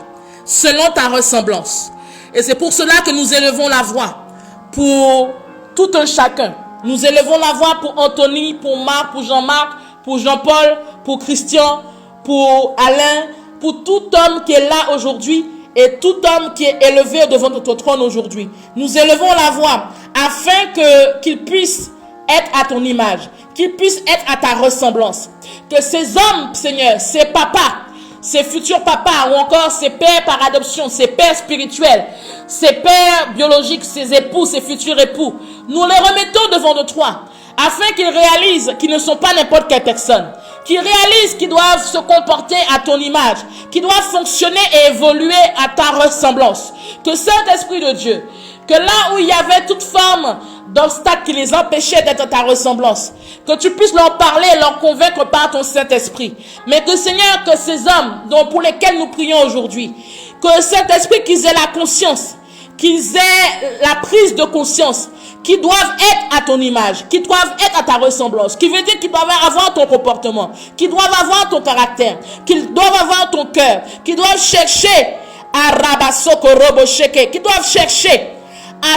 selon ta ressemblance. Et c'est pour cela que nous élevons la voix pour tout un chacun. Nous élevons la voix pour Anthony, pour Marc, pour Jean-Marc, pour Jean-Paul, pour Christian, pour Alain, pour tout homme qui est là aujourd'hui et tout homme qui est élevé devant ton trône aujourd'hui. Nous élevons la voix afin qu'il puisse être à ton image, qu'il puisse être à ta ressemblance. Que ces hommes, Seigneur, ces papas, ces futurs papas ou encore ces pères par adoption, ces pères spirituels, ces pères biologiques, ces époux, ces futurs époux, nous les remettons devant de toi afin qu'ils réalisent qu'ils ne sont pas n'importe quelle personne, qu'ils réalisent qu'ils doivent se comporter à ton image, qu'ils doivent fonctionner et évoluer à ta ressemblance. Que Saint-Esprit de Dieu, que là où il y avait toute forme d'obstacles qui les empêchaient d'être à ta ressemblance, que tu puisses leur parler et leur convaincre par ton Saint-Esprit. Mais que Seigneur, que ces hommes pour lesquels nous prions aujourd'hui, que Saint-Esprit qu'ils aient la conscience, qu'ils aient la prise de conscience, qu'ils doivent être à ton image, qu'ils doivent être à ta ressemblance, qui veut dire qu'ils doivent avoir ton comportement, qu'ils doivent avoir ton caractère, qu'ils doivent avoir ton cœur, qu'ils doivent chercher à Rabasoko Robosheke, qu'ils doivent chercher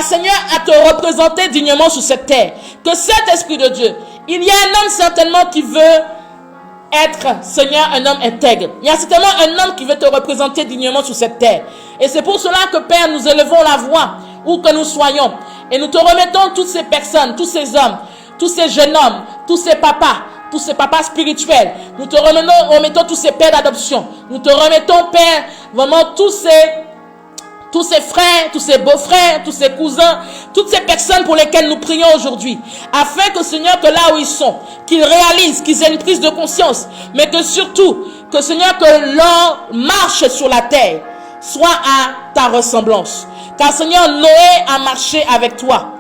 Seigneur, à te représenter dignement sur cette terre. Que cet Esprit de Dieu, il y a un homme certainement qui veut être, Seigneur, un homme intègre. Il y a certainement un homme qui veut te représenter dignement sur cette terre. Et c'est pour cela que, Père, nous élevons la voix où que nous soyons. Et nous te remettons toutes ces personnes, tous ces hommes, tous ces jeunes hommes, tous ces papas spirituels. Nous te remettons tous ces pères d'adoption. Nous te remettons, Père, vraiment tous ces frères, tous ces beaux-frères, tous ces cousins, toutes ces personnes pour lesquelles nous prions aujourd'hui, afin que, Seigneur, que là où ils sont, qu'ils réalisent, qu'ils aient une prise de conscience, mais que surtout, que, Seigneur, que leur marche sur la terre soit à ta ressemblance. Car, Seigneur, Noé a marché avec toi,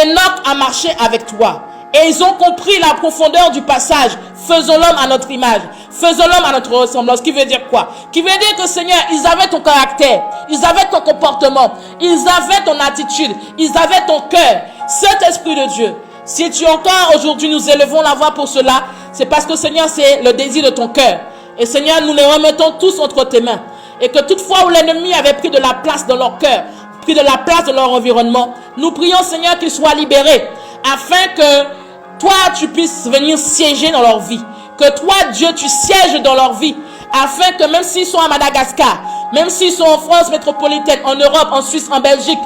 Enoch a marché avec toi, et ils ont compris la profondeur du passage. Faisons l'homme à notre image. Faisons l'homme à notre ressemblance. Qui veut dire quoi? Qui veut dire que, Seigneur, ils avaient ton caractère. Ils avaient ton comportement. Ils avaient ton attitude. Ils avaient ton cœur. Cet Esprit de Dieu, si tu encore aujourd'hui nous élevons la voix pour cela, c'est parce que, Seigneur, c'est le désir de ton cœur. Et, Seigneur, nous les remettons tous entre tes mains. Et que toutefois où l'ennemi avait pris de la place dans leur cœur, pris de la place dans leur environnement, nous prions, Seigneur, qu'ils soient libérés, afin que toi, tu puisses venir siéger dans leur vie. Que toi, Dieu, tu sièges dans leur vie. Afin que même s'ils sont à Madagascar, même s'ils sont en France métropolitaine, en Europe, en Suisse, en Belgique,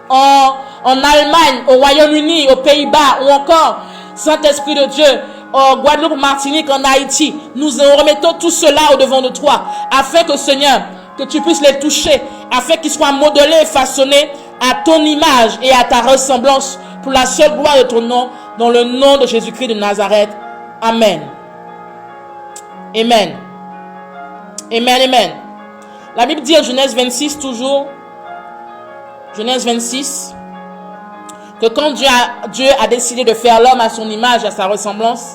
en Allemagne, au Royaume-Uni, aux Pays-Bas, ou encore, Saint-Esprit de Dieu, en Guadeloupe, Martinique, en Haïti, nous remettons tout cela au devant de toi. Afin que, Seigneur, que tu puisses les toucher. Afin qu'ils soient modelés et façonnés à ton image et à ta ressemblance, pour la seule gloire de ton nom, dans le nom de Jésus-Christ de Nazareth. Amen. Amen. Amen, amen. La Bible dit en Genèse 26 toujours, Genèse 26, que quand Dieu a décidé de faire l'homme à son image, à sa ressemblance,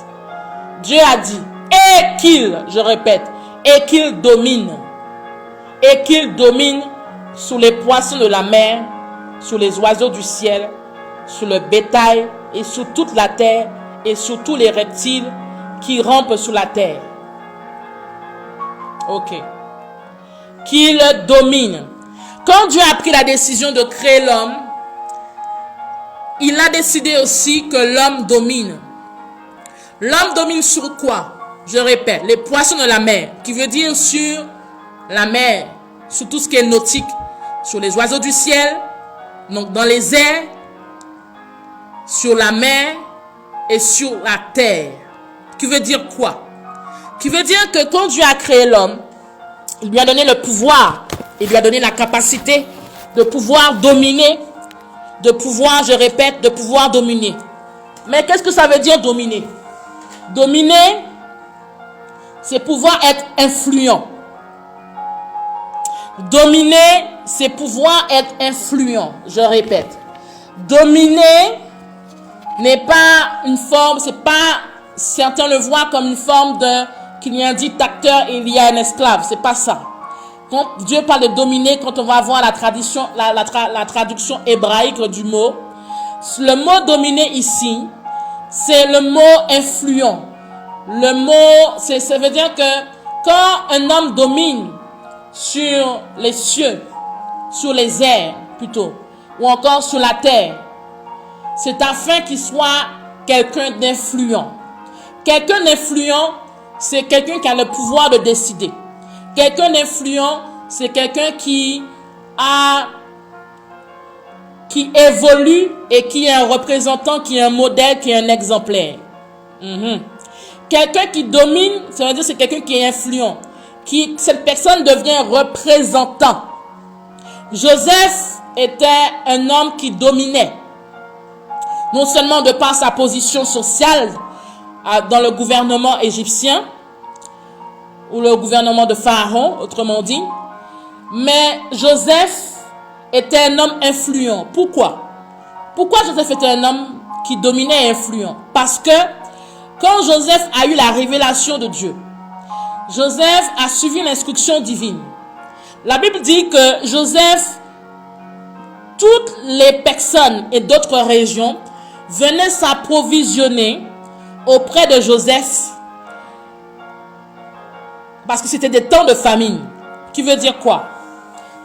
Dieu a dit, et qu'il, je répète, et qu'il domine sur les poissons de la mer, sur les oiseaux du ciel, sur le bétail et sur toute la terre et sur tous les reptiles qui rampent sur la terre. Ok. Qu'il domine. Quand Dieu a pris la décision de créer l'homme, il a décidé aussi que l'homme domine. L'homme domine sur quoi? Je répète, les poissons de la mer, qui veut dire sur la mer, sur tout ce qui est nautique, sur les oiseaux du ciel, donc dans les airs, sur la mer et sur la terre. Qui veut dire quoi? Qui veut dire que quand Dieu a créé l'homme, il lui a donné le pouvoir, il lui a donné la capacité de pouvoir dominer, de pouvoir, je répète, de pouvoir dominer. Mais qu'est-ce que ça veut dire dominer? Dominer, c'est pouvoir être influent. Dominer, c'est pouvoir être influent. Je répète. Dominer n'est pas une forme, c'est pas, certains le voient comme une forme qu'il y a un dictateur et il y a un esclave. C'est pas ça. Quand Dieu parle de dominer, quand on va voir la traduction hébraïque du mot, le mot dominer ici, c'est le mot influent. Le mot, ça veut dire que quand un homme domine sur les cieux, sur les airs plutôt, ou encore sur la terre, c'est afin qu'il soit quelqu'un d'influent. Quelqu'un d'influent, c'est quelqu'un qui a le pouvoir de décider. Quelqu'un d'influent, c'est quelqu'un qui évolue et qui est un représentant, qui est un modèle, qui est un exemplaire. Quelqu'un qui domine, ça veut dire c'est quelqu'un qui est influent. Cette personne devient représentant. Joseph était un homme qui dominait. Non seulement de par sa position sociale dans le gouvernement égyptien, ou le gouvernement de Pharaon, autrement dit, mais Joseph était un homme influent. Pourquoi? Pourquoi Joseph était un homme qui dominait et influent? Parce que quand Joseph a eu la révélation de Dieu, Joseph a suivi l'instruction divine. La Bible dit que Joseph, toutes les personnes et d'autres régions venaient s'approvisionner auprès de Joseph parce que c'était des temps de famine. Qui veut dire quoi?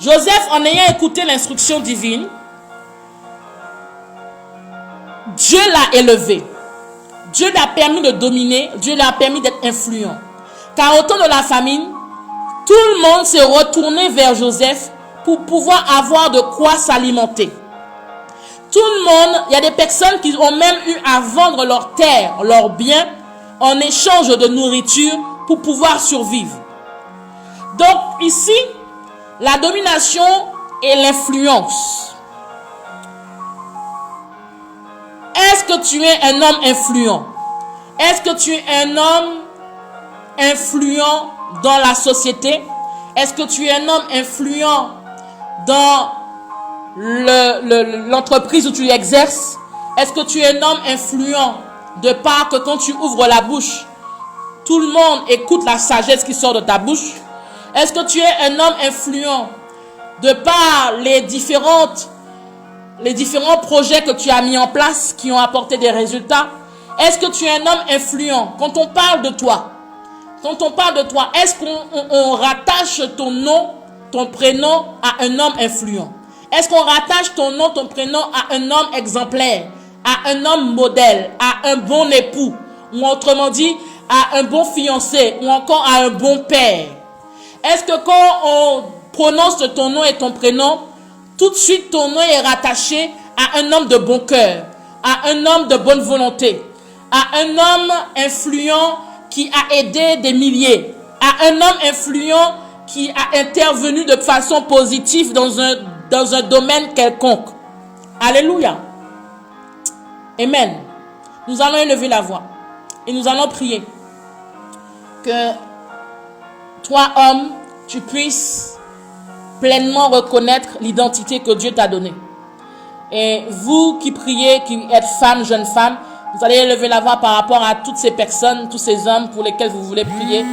Joseph, en ayant écouté l'instruction divine, Dieu l'a élevé. Dieu l'a permis de dominer, Dieu l'a permis d'être influent. Car au temps de la famine, tout le monde s'est retourné vers Joseph pour pouvoir avoir de quoi s'alimenter. Tout le monde, il y a des personnes qui ont même eu à vendre leurs terres, leurs biens, en échange de nourriture pour pouvoir survivre. Donc ici, la domination et l'influence. Est-ce que tu es un homme influent? Est-ce que tu es un homme influent dans la société? Est-ce que tu es un homme influent dans l'entreprise où tu exerces? Est-ce que tu es un homme influent de part que quand tu ouvres la bouche, tout le monde écoute la sagesse qui sort de ta bouche? Est-ce que tu es un homme influent de par les différents projets que tu as mis en place qui ont apporté des résultats? Est-ce que tu es un homme influent? Quand on parle de toi, est-ce qu'on rattache ton nom, ton prénom à un homme influent? Est-ce qu'on rattache ton nom, ton prénom à un homme exemplaire, à un homme modèle, à un bon époux, ou autrement dit, à un bon fiancé, ou encore à un bon père? Est-ce que quand on prononce ton nom et ton prénom, tout de suite ton nom est rattaché à un homme de bon cœur, à un homme de bonne volonté, à un homme influent qui a aidé des milliers, à un homme influent qui a intervenu de façon positive dans un domaine quelconque? Alléluia. Amen. Nous allons élever la voix et nous allons prier que toi, homme, tu puisses pleinement reconnaître l'identité que Dieu t'a donnée. Et vous qui priez, qui êtes femme, jeune femme, vous allez élever la voix par rapport à toutes ces personnes, tous ces hommes pour lesquels vous voulez prier,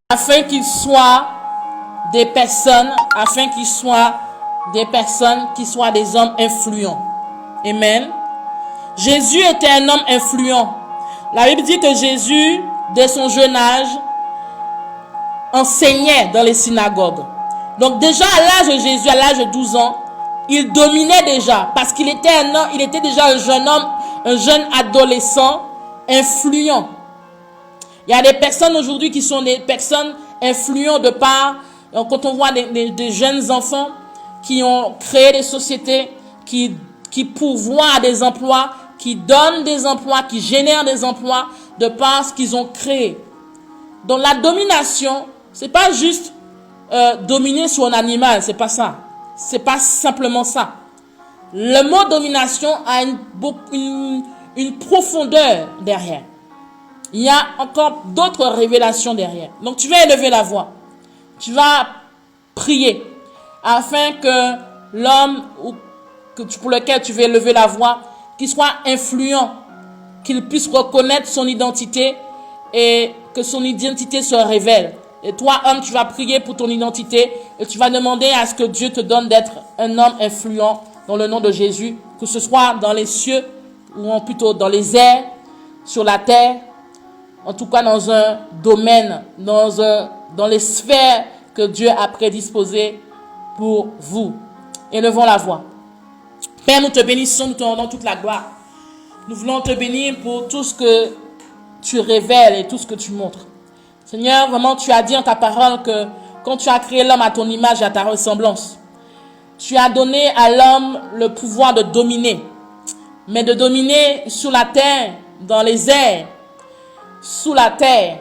afin qu'ils soient des personnes qui soient des hommes influents. Amen. Jésus était un homme influent. La Bible dit que Jésus, dès son jeune âge, enseignait dans les synagogues. Donc déjà à l'âge de Jésus, à l'âge de 12 ans, il dominait déjà parce qu'il était un homme, il était déjà un jeune homme, un jeune adolescent influent. Il y a des personnes aujourd'hui qui sont des personnes influentes de par, quand on voit des jeunes enfants qui ont créé des sociétés, qui pourvoient à des emplois, qui donnent des emplois, qui génèrent des emplois de par ce qu'ils ont créé. Donc la domination, c'est pas juste dominer sur un animal, c'est pas ça. C'est pas simplement ça. Le mot domination a une profondeur derrière. Il y a encore d'autres révélations derrière. Donc tu vas élever la voix. Tu vas prier afin que l'homme pour lequel tu veux élever la voix, qu'il soit influent, qu'il puisse reconnaître son identité et que son identité se révèle Et toi, homme, tu vas prier pour ton identité et tu vas demander à ce que Dieu te donne d'être un homme influent dans le nom de Jésus, que ce soit dans les cieux ou plutôt dans les airs, sur la terre, en tout cas dans un domaine, dans les sphères que Dieu a prédisposées pour vous. Élevons la voix. Père, nous te bénissons, nous te rendons toute la gloire. Nous voulons te bénir pour tout ce que tu révèles et tout ce que tu montres. Seigneur, vraiment, tu as dit en ta parole que quand tu as créé l'homme à ton image et à ta ressemblance, tu as donné à l'homme le pouvoir de dominer, mais de dominer sur la terre, dans les airs, sous la terre.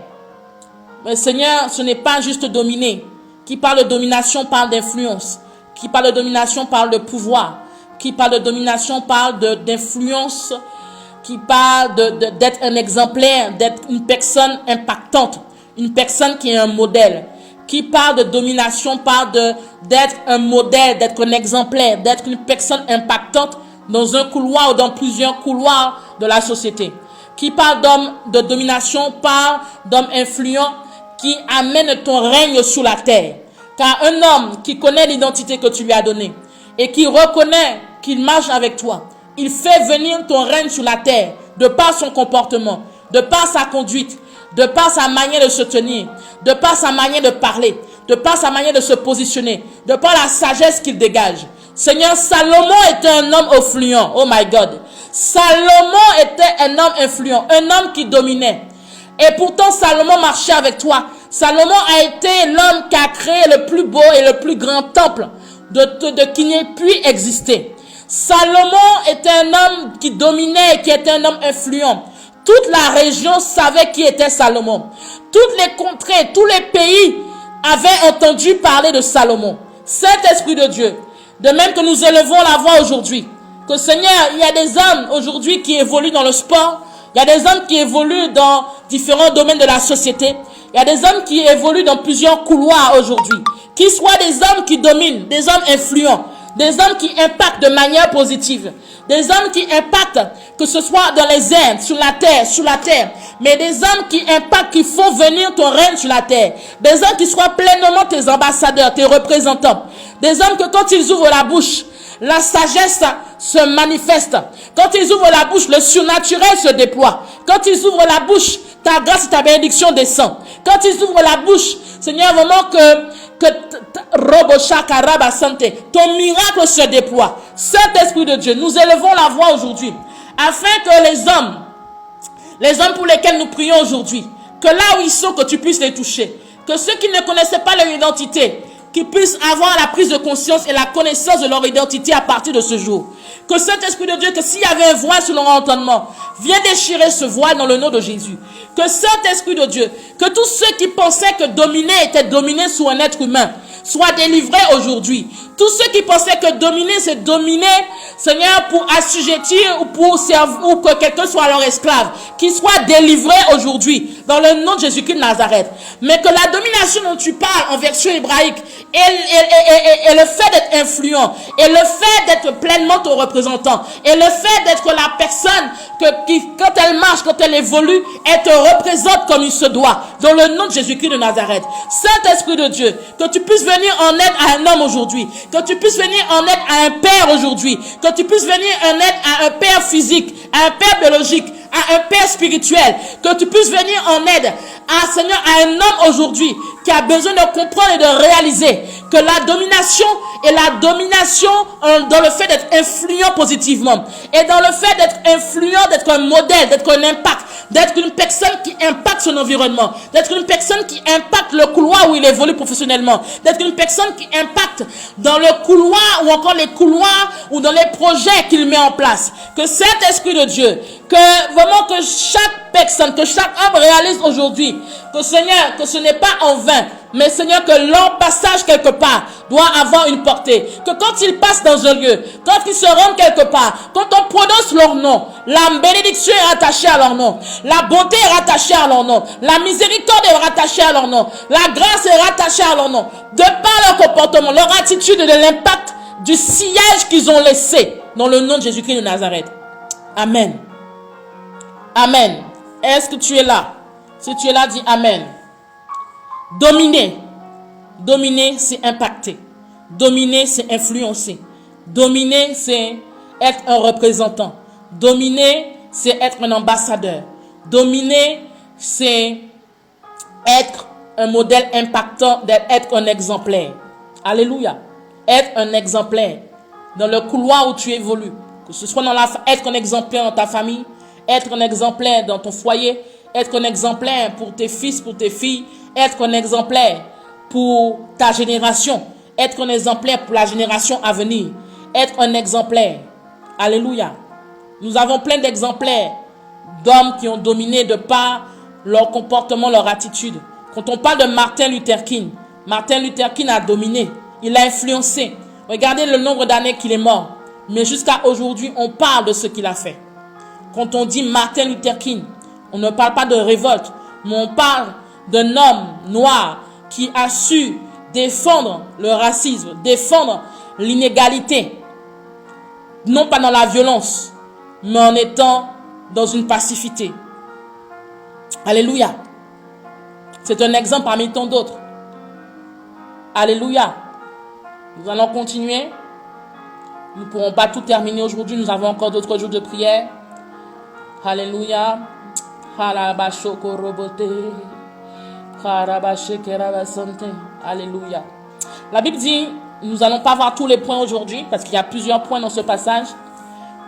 Mais Seigneur, ce n'est pas juste dominer. Qui parle de domination parle d'influence. Qui parle de domination parle de pouvoir. Qui parle de domination parle d'influence. Qui parle d'être un exemplaire, d'être une personne impactante. Une personne qui est un modèle. Qui parle de domination parle d'être un modèle, d'être un exemplaire, d'être une personne impactante dans un couloir ou dans plusieurs couloirs de la société. Qui parle d'homme de domination parle d'homme influent qui amène ton règne sur la terre. Car un homme qui connaît l'identité que tu lui as donnée et qui reconnaît qu'il marche avec toi, il fait venir ton règne sur la terre de par son comportement, de par sa conduite, de par sa manière de se tenir, de par sa manière de parler, de par sa manière de se positionner, de par la sagesse qu'il dégage. Seigneur, Salomon était un homme influent. Oh my God. Salomon était un homme influent, un homme qui dominait. Et pourtant, Salomon marchait avec toi. Salomon a été l'homme qui a créé le plus beau et le plus grand temple qui n'ait pu exister. Salomon était un homme qui dominait et qui était un homme influent. Toute la région savait qui était Salomon. Toutes les contrées, tous les pays avaient entendu parler de Salomon. Saint-Esprit de Dieu, de même que nous élevons la voix aujourd'hui, que Seigneur, il y a des hommes aujourd'hui qui évoluent dans le sport, il y a des hommes qui évoluent dans différents domaines de la société, il y a des hommes qui évoluent dans plusieurs couloirs aujourd'hui, qu'ils soient des hommes qui dominent, des hommes influents, des hommes qui impactent de manière positive, des hommes qui impactent, que ce soit dans les airs, sur la terre, mais des hommes qui impactent, qui font venir ton règne sur la terre, des hommes qui soient pleinement tes ambassadeurs, tes représentants, des hommes que quand ils ouvrent la bouche, la sagesse se manifeste. Quand ils ouvrent la bouche, le surnaturel se déploie. Quand ils ouvrent la bouche, ta grâce et ta bénédiction descend. Quand ils ouvrent la bouche, Seigneur, vraiment ton miracle se déploie. Saint-Esprit de Dieu, nous élevons la voix aujourd'hui, afin que les hommes pour lesquels nous prions aujourd'hui, que là où ils sont, que tu puisses les toucher. Que ceux qui ne connaissaient pas leur identité, qu'ils puissent avoir la prise de conscience et la connaissance de leur identité à partir de ce jour. Que Saint-Esprit de Dieu, que s'il y avait un voile sur leur entendement, viens déchirer ce voile dans le nom de Jésus. Que Saint-Esprit de Dieu, que tous ceux qui pensaient que dominer était dominer sur un être humain, soient délivrés aujourd'hui. Tous ceux qui pensaient que dominer, c'est dominer, Seigneur, pour assujettir ou pour servir, ou que quelqu'un soit leur esclave, qu'ils soient délivrés aujourd'hui, dans le nom de Jésus-Christ de Nazareth. Mais que la domination dont tu parles en version hébraïque, et le fait d'être influent, et le fait d'être pleinement ton représentant, et le fait d'être la personne qui, quand elle marche, quand elle évolue, elle te représente comme il se doit, dans le nom de Jésus-Christ de Nazareth. Saint-Esprit de Dieu, que tu puisses venir en aide à un homme aujourd'hui, que tu puisses venir en aide à un père aujourd'hui, que tu puisses venir en aide à un père physique, à un père biologique, à un père spirituel, que tu puisses venir en aide à, Seigneur, à un homme aujourd'hui qui a besoin de comprendre et de réaliser que la domination est la domination dans le fait d'être influent positivement, et dans le fait d'être influent, d'être un modèle, d'être un impact, d'être une personne qui impacte son environnement, d'être une personne qui impacte le couloir où il évolue professionnellement, d'être une personne qui impacte dans le couloir ou encore les couloirs ou dans les projets qu'il met en place. Que cet Esprit de Dieu, que vraiment que chaque personne, que chaque homme réalise aujourd'hui que Seigneur, que ce n'est pas en vain, mais Seigneur, que leur passage quelque part doit avoir une portée. Que quand ils passent dans un lieu, quand ils se rendent quelque part, quand on prononce leur nom, la bénédiction est rattachée à leur nom, la bonté est rattachée à leur nom, la miséricorde est rattachée à leur nom, la grâce est rattachée à leur nom. De par leur comportement, leur attitude et de l'impact du sillage qu'ils ont laissé dans le nom de Jésus-Christ de Nazareth. Amen. Amen. Est-ce que tu es là? Si tu es là, dis Amen. Dominer. Dominer, c'est impacter. Dominer, c'est influencer. Dominer, c'est être un représentant. Dominer, c'est être un ambassadeur. Dominer, c'est être un modèle impactant, d'être un exemplaire. Alléluia. Être un exemplaire dans le couloir où tu évolues. Que ce soit être un exemplaire dans ta famille, être un exemplaire dans ton foyer, être un exemplaire pour tes fils, pour tes filles, être un exemplaire pour ta génération, être un exemplaire pour la génération à venir, être un exemplaire. Alléluia. Nous avons plein d'exemplaires d'hommes qui ont dominé de par leur comportement, leur attitude. Quand on parle de Martin Luther King a dominé, il a influencé. Regardez le nombre d'années qu'il est mort. Mais jusqu'à aujourd'hui, on parle de ce qu'il a fait. Quand on dit Martin Luther King, on ne parle pas de révolte, mais on parle d'un homme noir qui a su défendre le racisme, défendre l'inégalité. Non pas dans la violence, mais en étant dans une passivité. Alléluia. C'est un exemple parmi tant d'autres. Alléluia. Nous allons continuer. Nous ne pourrons pas tout terminer aujourd'hui. Nous avons encore d'autres jours de prière. Alléluia. Alléluia. La Bible dit, nous n'allons pas voir tous les points aujourd'hui parce qu'il y a plusieurs points dans ce passage.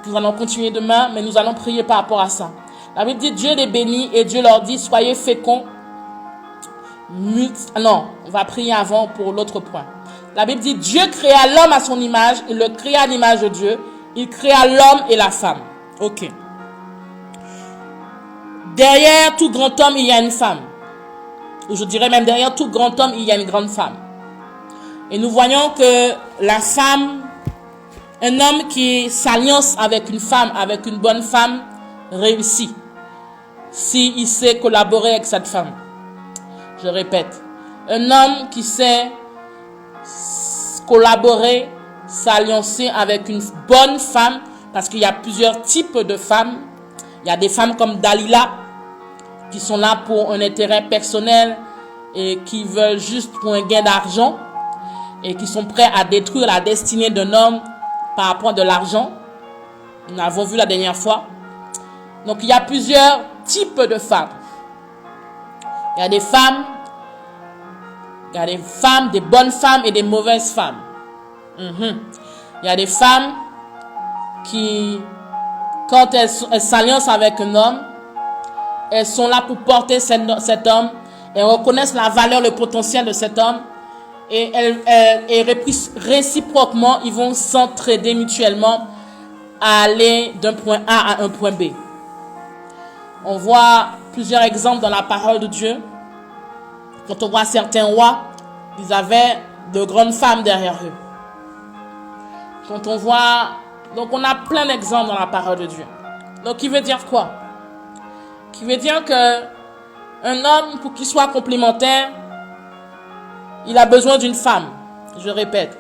Nous allons continuer demain, mais nous allons prier par rapport à ça. La Bible dit, Dieu les bénit et Dieu leur dit, soyez féconds. Non, on va prier avant pour l'autre point. La Bible dit, Dieu créa l'homme à son image, il le créa à l'image de Dieu. Il créa l'homme et la femme. Ok. Derrière tout grand homme, il y a une femme. Ou je dirais même derrière tout grand homme, il y a une grande femme. Et nous voyons que la femme, un homme qui s'alliance avec une femme, avec une bonne femme, réussit. S'il sait collaborer avec cette femme. Je répète. Un homme qui sait collaborer, s'alliancer avec une bonne femme, parce qu'il y a plusieurs types de femmes. Il y a des femmes comme Dalila, qui sont là pour un intérêt personnel et qui veulent juste pour un gain d'argent et qui sont prêts à détruire la destinée d'un homme par rapport à de l'argent. Nous l'avons vu la dernière fois. Donc il y a plusieurs types de femmes. Il y a des femmes, des bonnes femmes et des mauvaises femmes. Il y a des femmes qui, quand elles s'alliancent avec un homme, elles sont là pour porter cet homme. Elles reconnaissent la valeur, le potentiel de cet homme. Et réciproquement, ils vont s'entraider mutuellement à aller d'un point A à un point B. On voit plusieurs exemples dans la parole de Dieu. Quand on voit certains rois, ils avaient de grandes femmes derrière eux. Quand on voit... Donc on a plein d'exemples dans la parole de Dieu. Donc qui veut dire quoi? Qui veut dire que un homme, pour qu'il soit complémentaire, il a besoin d'une femme. Je répète.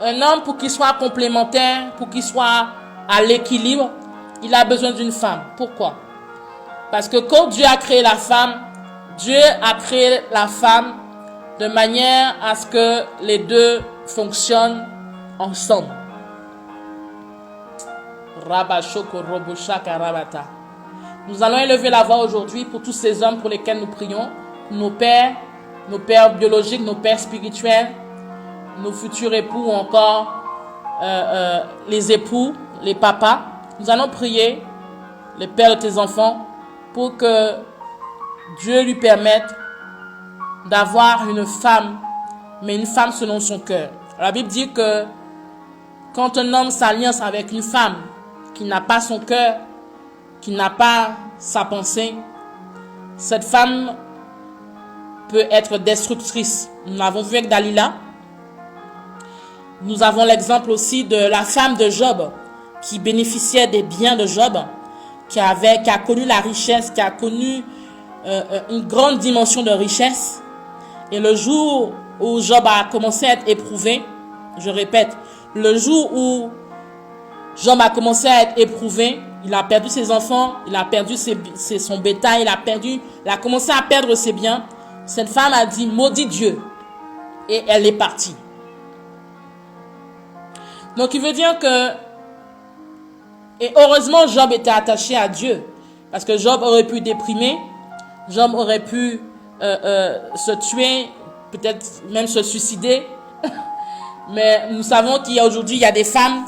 Un homme, pour qu'il soit complémentaire, pour qu'il soit à l'équilibre, il a besoin d'une femme. Pourquoi? Parce que quand Dieu a créé la femme, Dieu a créé la femme de manière à ce que les deux fonctionnent ensemble. Nous allons élever la voix aujourd'hui pour tous ces hommes pour lesquels nous prions, nos pères biologiques, nos pères spirituels, nos futurs époux ou encore les époux, les papas. Nous allons prier, les pères de tes enfants, pour que Dieu lui permette d'avoir une femme, mais une femme selon son cœur. La Bible dit que quand un homme s'alliance avec une femme qui n'a pas son cœur, qui n'a pas sa pensée, cette femme peut être destructrice. Nous l'avons vu avec Dalila. Nous avons l'exemple aussi de la femme de Job qui bénéficiait des biens de Job, qui a connu la richesse, qui a connu une grande dimension de richesse. Et le jour où Job a commencé à être éprouvé, je répète, le jour où Job a commencé à être éprouvé, il a perdu ses enfants, il a perdu son bétail, il a commencé à perdre ses biens. cette femme a dit, maudit Dieu. Et elle est partie. Donc, il veut dire que, et heureusement, Job était attaché à Dieu. Parce que Job aurait pu déprimer. Job aurait pu se tuer, peut-être même se suicider. Mais nous savons qu'aujourd'hui, il y a des femmes,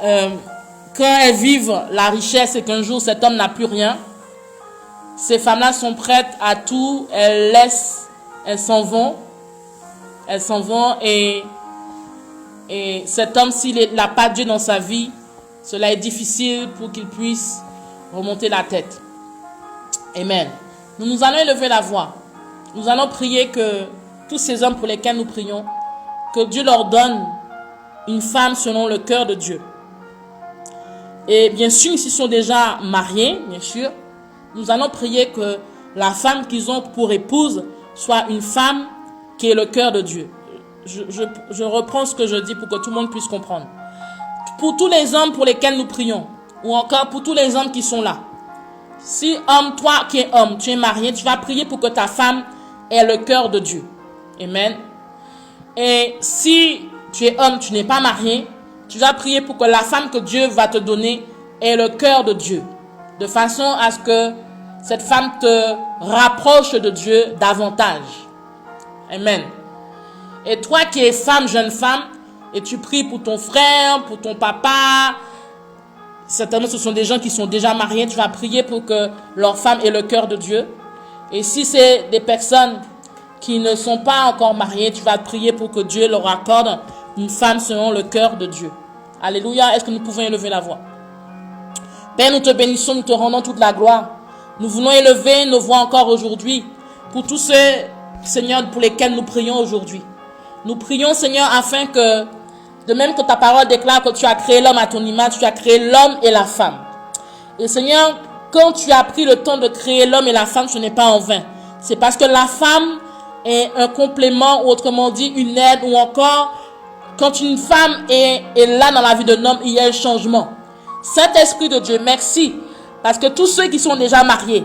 quand elles vivent la richesse et qu'un jour cet homme n'a plus rien, ces femmes-là sont prêtes à tout, elles laissent, elles s'en vont et cet homme, s'il n'a pas Dieu dans sa vie, cela est difficile pour qu'il puisse remonter la tête. Amen. Nous allons élever la voix. Nous allons prier que tous ces hommes pour lesquels nous prions, que Dieu leur donne une femme selon le cœur de Dieu. Et bien sûr, s'ils sont déjà mariés, bien sûr, nous allons prier que la femme qu'ils ont pour épouse soit une femme qui est le cœur de Dieu. Je reprends ce que je dis pour que tout le monde puisse comprendre. Pour tous les hommes pour lesquels nous prions, ou encore pour tous les hommes qui sont là, si homme, toi qui es homme, tu es marié, tu vas prier pour que ta femme ait le cœur de Dieu. Amen. Et si tu es homme, tu n'es pas marié, tu vas prier pour que la femme que Dieu va te donner ait le cœur de Dieu. De façon à ce que cette femme te rapproche de Dieu davantage. Amen. Et toi qui es femme, jeune femme, et tu pries pour ton frère, pour ton papa, certainement ce sont des gens qui sont déjà mariés, tu vas prier pour que leur femme ait le cœur de Dieu. Et si c'est des personnes qui ne sont pas encore mariées, tu vas prier pour que Dieu leur accorde une femme selon le cœur de Dieu. Alléluia. Est-ce que nous pouvons élever la voix? Père, nous te bénissons, nous te rendons toute la gloire. Nous voulons élever nos voix encore aujourd'hui pour tous ceux, Seigneur, pour lesquels nous prions aujourd'hui. Nous prions, Seigneur, afin que, de même que ta parole déclare que tu as créé l'homme à ton image, tu as créé l'homme et la femme. Et Seigneur, quand tu as pris le temps de créer l'homme et la femme, ce n'est pas en vain. C'est parce que la femme est un complément, ou autrement dit, une aide, ou encore, quand une femme est là dans la vie d'un homme, il y a un changement. Saint-Esprit de Dieu, merci. Parce que tous ceux qui sont déjà mariés,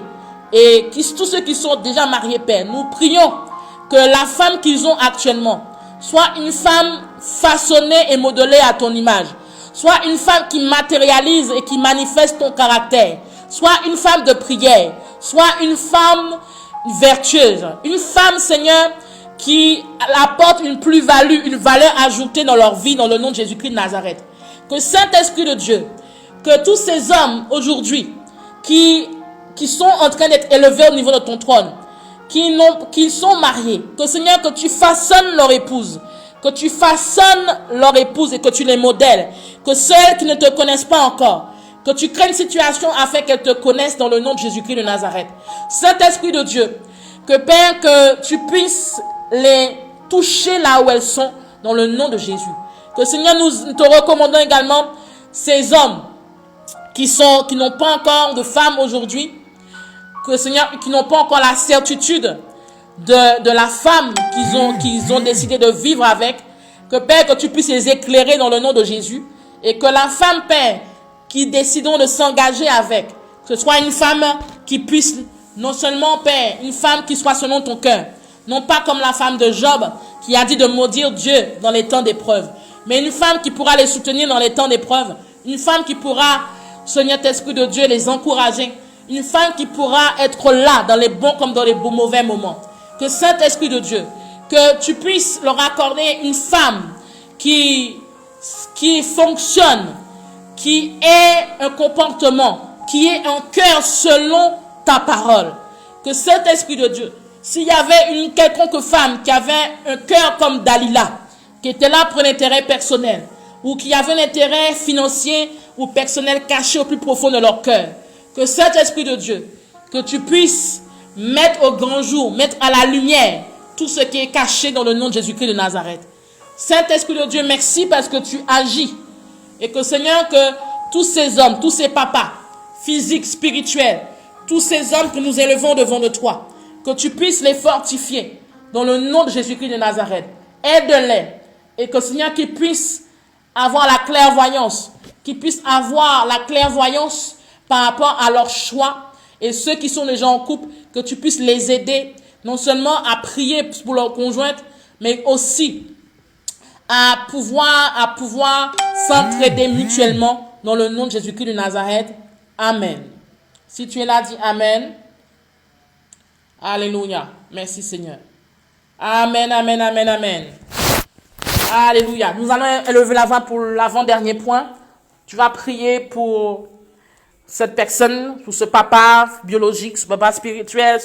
et tous ceux qui sont déjà mariés, Père, nous prions que la femme qu'ils ont actuellement soit une femme façonnée et modelée à ton image. Soit une femme qui matérialise et qui manifeste ton caractère. Soit une femme de prière. Soit une femme vertueuse. Une femme, Seigneur, qui apporte une plus-value, une valeur ajoutée dans leur vie, dans le nom de Jésus-Christ de Nazareth. Que Saint-Esprit de Dieu, que tous ces hommes aujourd'hui qui sont en train d'être élevés au niveau de ton trône, qui sont mariés, que Seigneur, que tu façonnes leur épouse, que tu façonnes leur épouse et que tu les modèles, que celles qui ne te connaissent pas encore, que tu crées une situation afin qu'elles te connaissent dans le nom de Jésus-Christ de Nazareth. Saint-Esprit de Dieu, que Père, que tu puisses les toucher là où elles sont dans le nom de Jésus. Que Seigneur, nous te recommandons également ces hommes qui n'ont pas encore de femme aujourd'hui, que Seigneur, qui n'ont pas encore la certitude de la femme qu'ils ont décidé de vivre avec, que Père, que tu puisses les éclairer dans le nom de Jésus, et que la femme, Père, qui décidons de s'engager avec, que ce soit une femme qui puisse, non seulement, Père, une femme qui soit selon ton cœur, non pas comme la femme de Job, qui a dit de maudire Dieu dans les temps d'épreuve, mais une femme qui pourra les soutenir dans les temps d'épreuve, une femme qui pourra, Seigneur, Esprit de Dieu, les encourager, une femme qui pourra être là dans les bons comme dans les mauvais moments. Que Saint-Esprit de Dieu, que tu puisses leur accorder une femme qui fonctionne, qui ait un comportement, qui ait un cœur selon ta parole. Que Saint-Esprit de Dieu, s'il y avait une quelconque femme qui avait un cœur comme Dalila, qui était là pour l'intérêt personnel, ou qui avait un intérêt financier ou personnel caché au plus profond de leur cœur, que Saint-Esprit de Dieu, que tu puisses mettre au grand jour, mettre à la lumière tout ce qui est caché dans le nom de Jésus-Christ de Nazareth. Saint-Esprit de Dieu, merci parce que tu agis. Et que Seigneur, que tous ces hommes, tous ces papas, physiques, spirituels, tous ces hommes que nous élevons devant de toi, que tu puisses les fortifier dans le nom de Jésus-Christ de Nazareth. Aide-les. Et que Seigneur, qu'ils puissent avoir la clairvoyance, par rapport à leur choix. Et ceux qui sont déjà en couple, que tu puisses les aider non seulement à prier pour leur conjointe, mais aussi à pouvoir s'entraider mutuellement dans le nom de Jésus-Christ de Nazareth. Amen. Si tu es là, dis Amen. Alléluia. Merci Seigneur. Amen, amen, amen, amen. Alléluia. Nous allons élever la voix pour l'avant-dernier point. Tu vas prier pour cette personne, pour ce papa biologique, ce papa spirituel,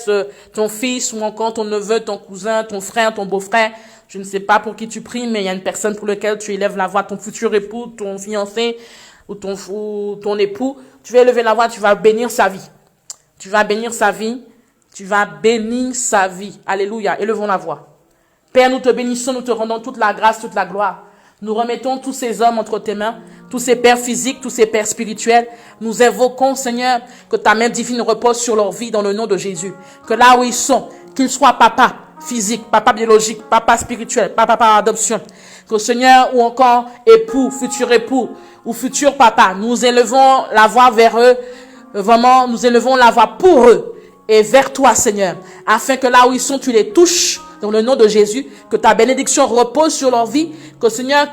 ton fils ou encore ton neveu, ton cousin, ton frère, ton beau-frère. Je ne sais pas pour qui tu pries, mais il y a une personne pour laquelle tu élèves la voix, ton futur époux, ton fiancé ou ton époux. Tu vas élever la voix, tu vas bénir sa vie. Tu vas bénir sa vie. Tu vas bénir sa vie. Alléluia. Élevons la voix. Père, nous te bénissons, nous te rendons toute la grâce, toute la gloire. Nous remettons tous ces hommes entre tes mains, tous ces pères physiques, tous ces pères spirituels. Nous invoquons, Seigneur, que ta main divine repose sur leur vie dans le nom de Jésus. Que là où ils sont, qu'ils soient papa physique, papa biologique, papa spirituel, papa par adoption. Que Seigneur, ou encore époux ou futur papa, nous élevons la voix vers eux. Vraiment, nous élevons la voix pour eux et vers toi, Seigneur, afin que là où ils sont, tu les touches dans le nom de Jésus, que ta bénédiction repose sur leur vie, que Seigneur,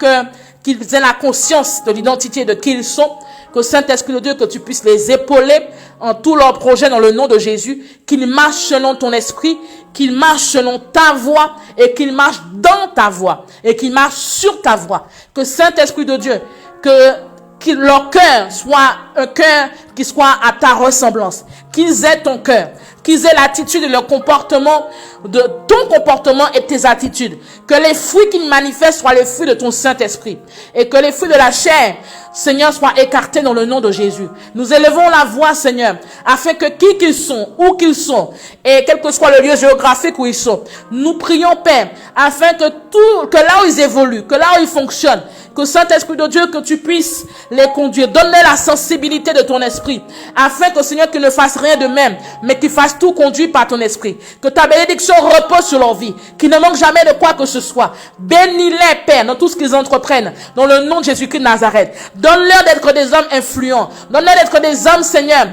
qu'ils aient la conscience de l'identité de qui ils sont, que Saint-Esprit de Dieu, que tu puisses les épauler en tous leurs projets dans le nom de Jésus, qu'ils marchent selon ton esprit, qu'ils marchent selon ta voie et qu'ils marchent dans ta voie et qu'ils marchent sur ta voie. Que Saint-Esprit de Dieu, que leur cœur soit un cœur qui soit à ta ressemblance, qu'ils aient ton cœur, qu'ils aient l'attitude et le comportement de ton comportement et tes attitudes. Que les fruits qu'ils manifestent soient les fruits de ton Saint-Esprit. Et que les fruits de la chair, Seigneur, soient écartés dans le nom de Jésus. Nous élevons la voix, Seigneur, afin que qui qu'ils sont, où qu'ils sont, et quel que soit le lieu géographique où ils sont, nous prions, Père, afin que là où ils évoluent, que là où ils fonctionnent, que Saint-Esprit de Dieu, que tu puisses les conduire. Donne-les la sensibilité de ton esprit, afin que, Seigneur, qu'ils ne fassent rien de même, mais qu'ils fassent tout conduit par ton esprit. Que ta bénédiction repose sur leur vie, qu'ils ne manquent jamais de quoi que ce soit. Bénis-les, Père, dans tout ce qu'ils entreprennent, dans le nom de Jésus-Christ de Nazareth. Donne-leur d'être des hommes influents. Donne-leur d'être des hommes, Seigneur,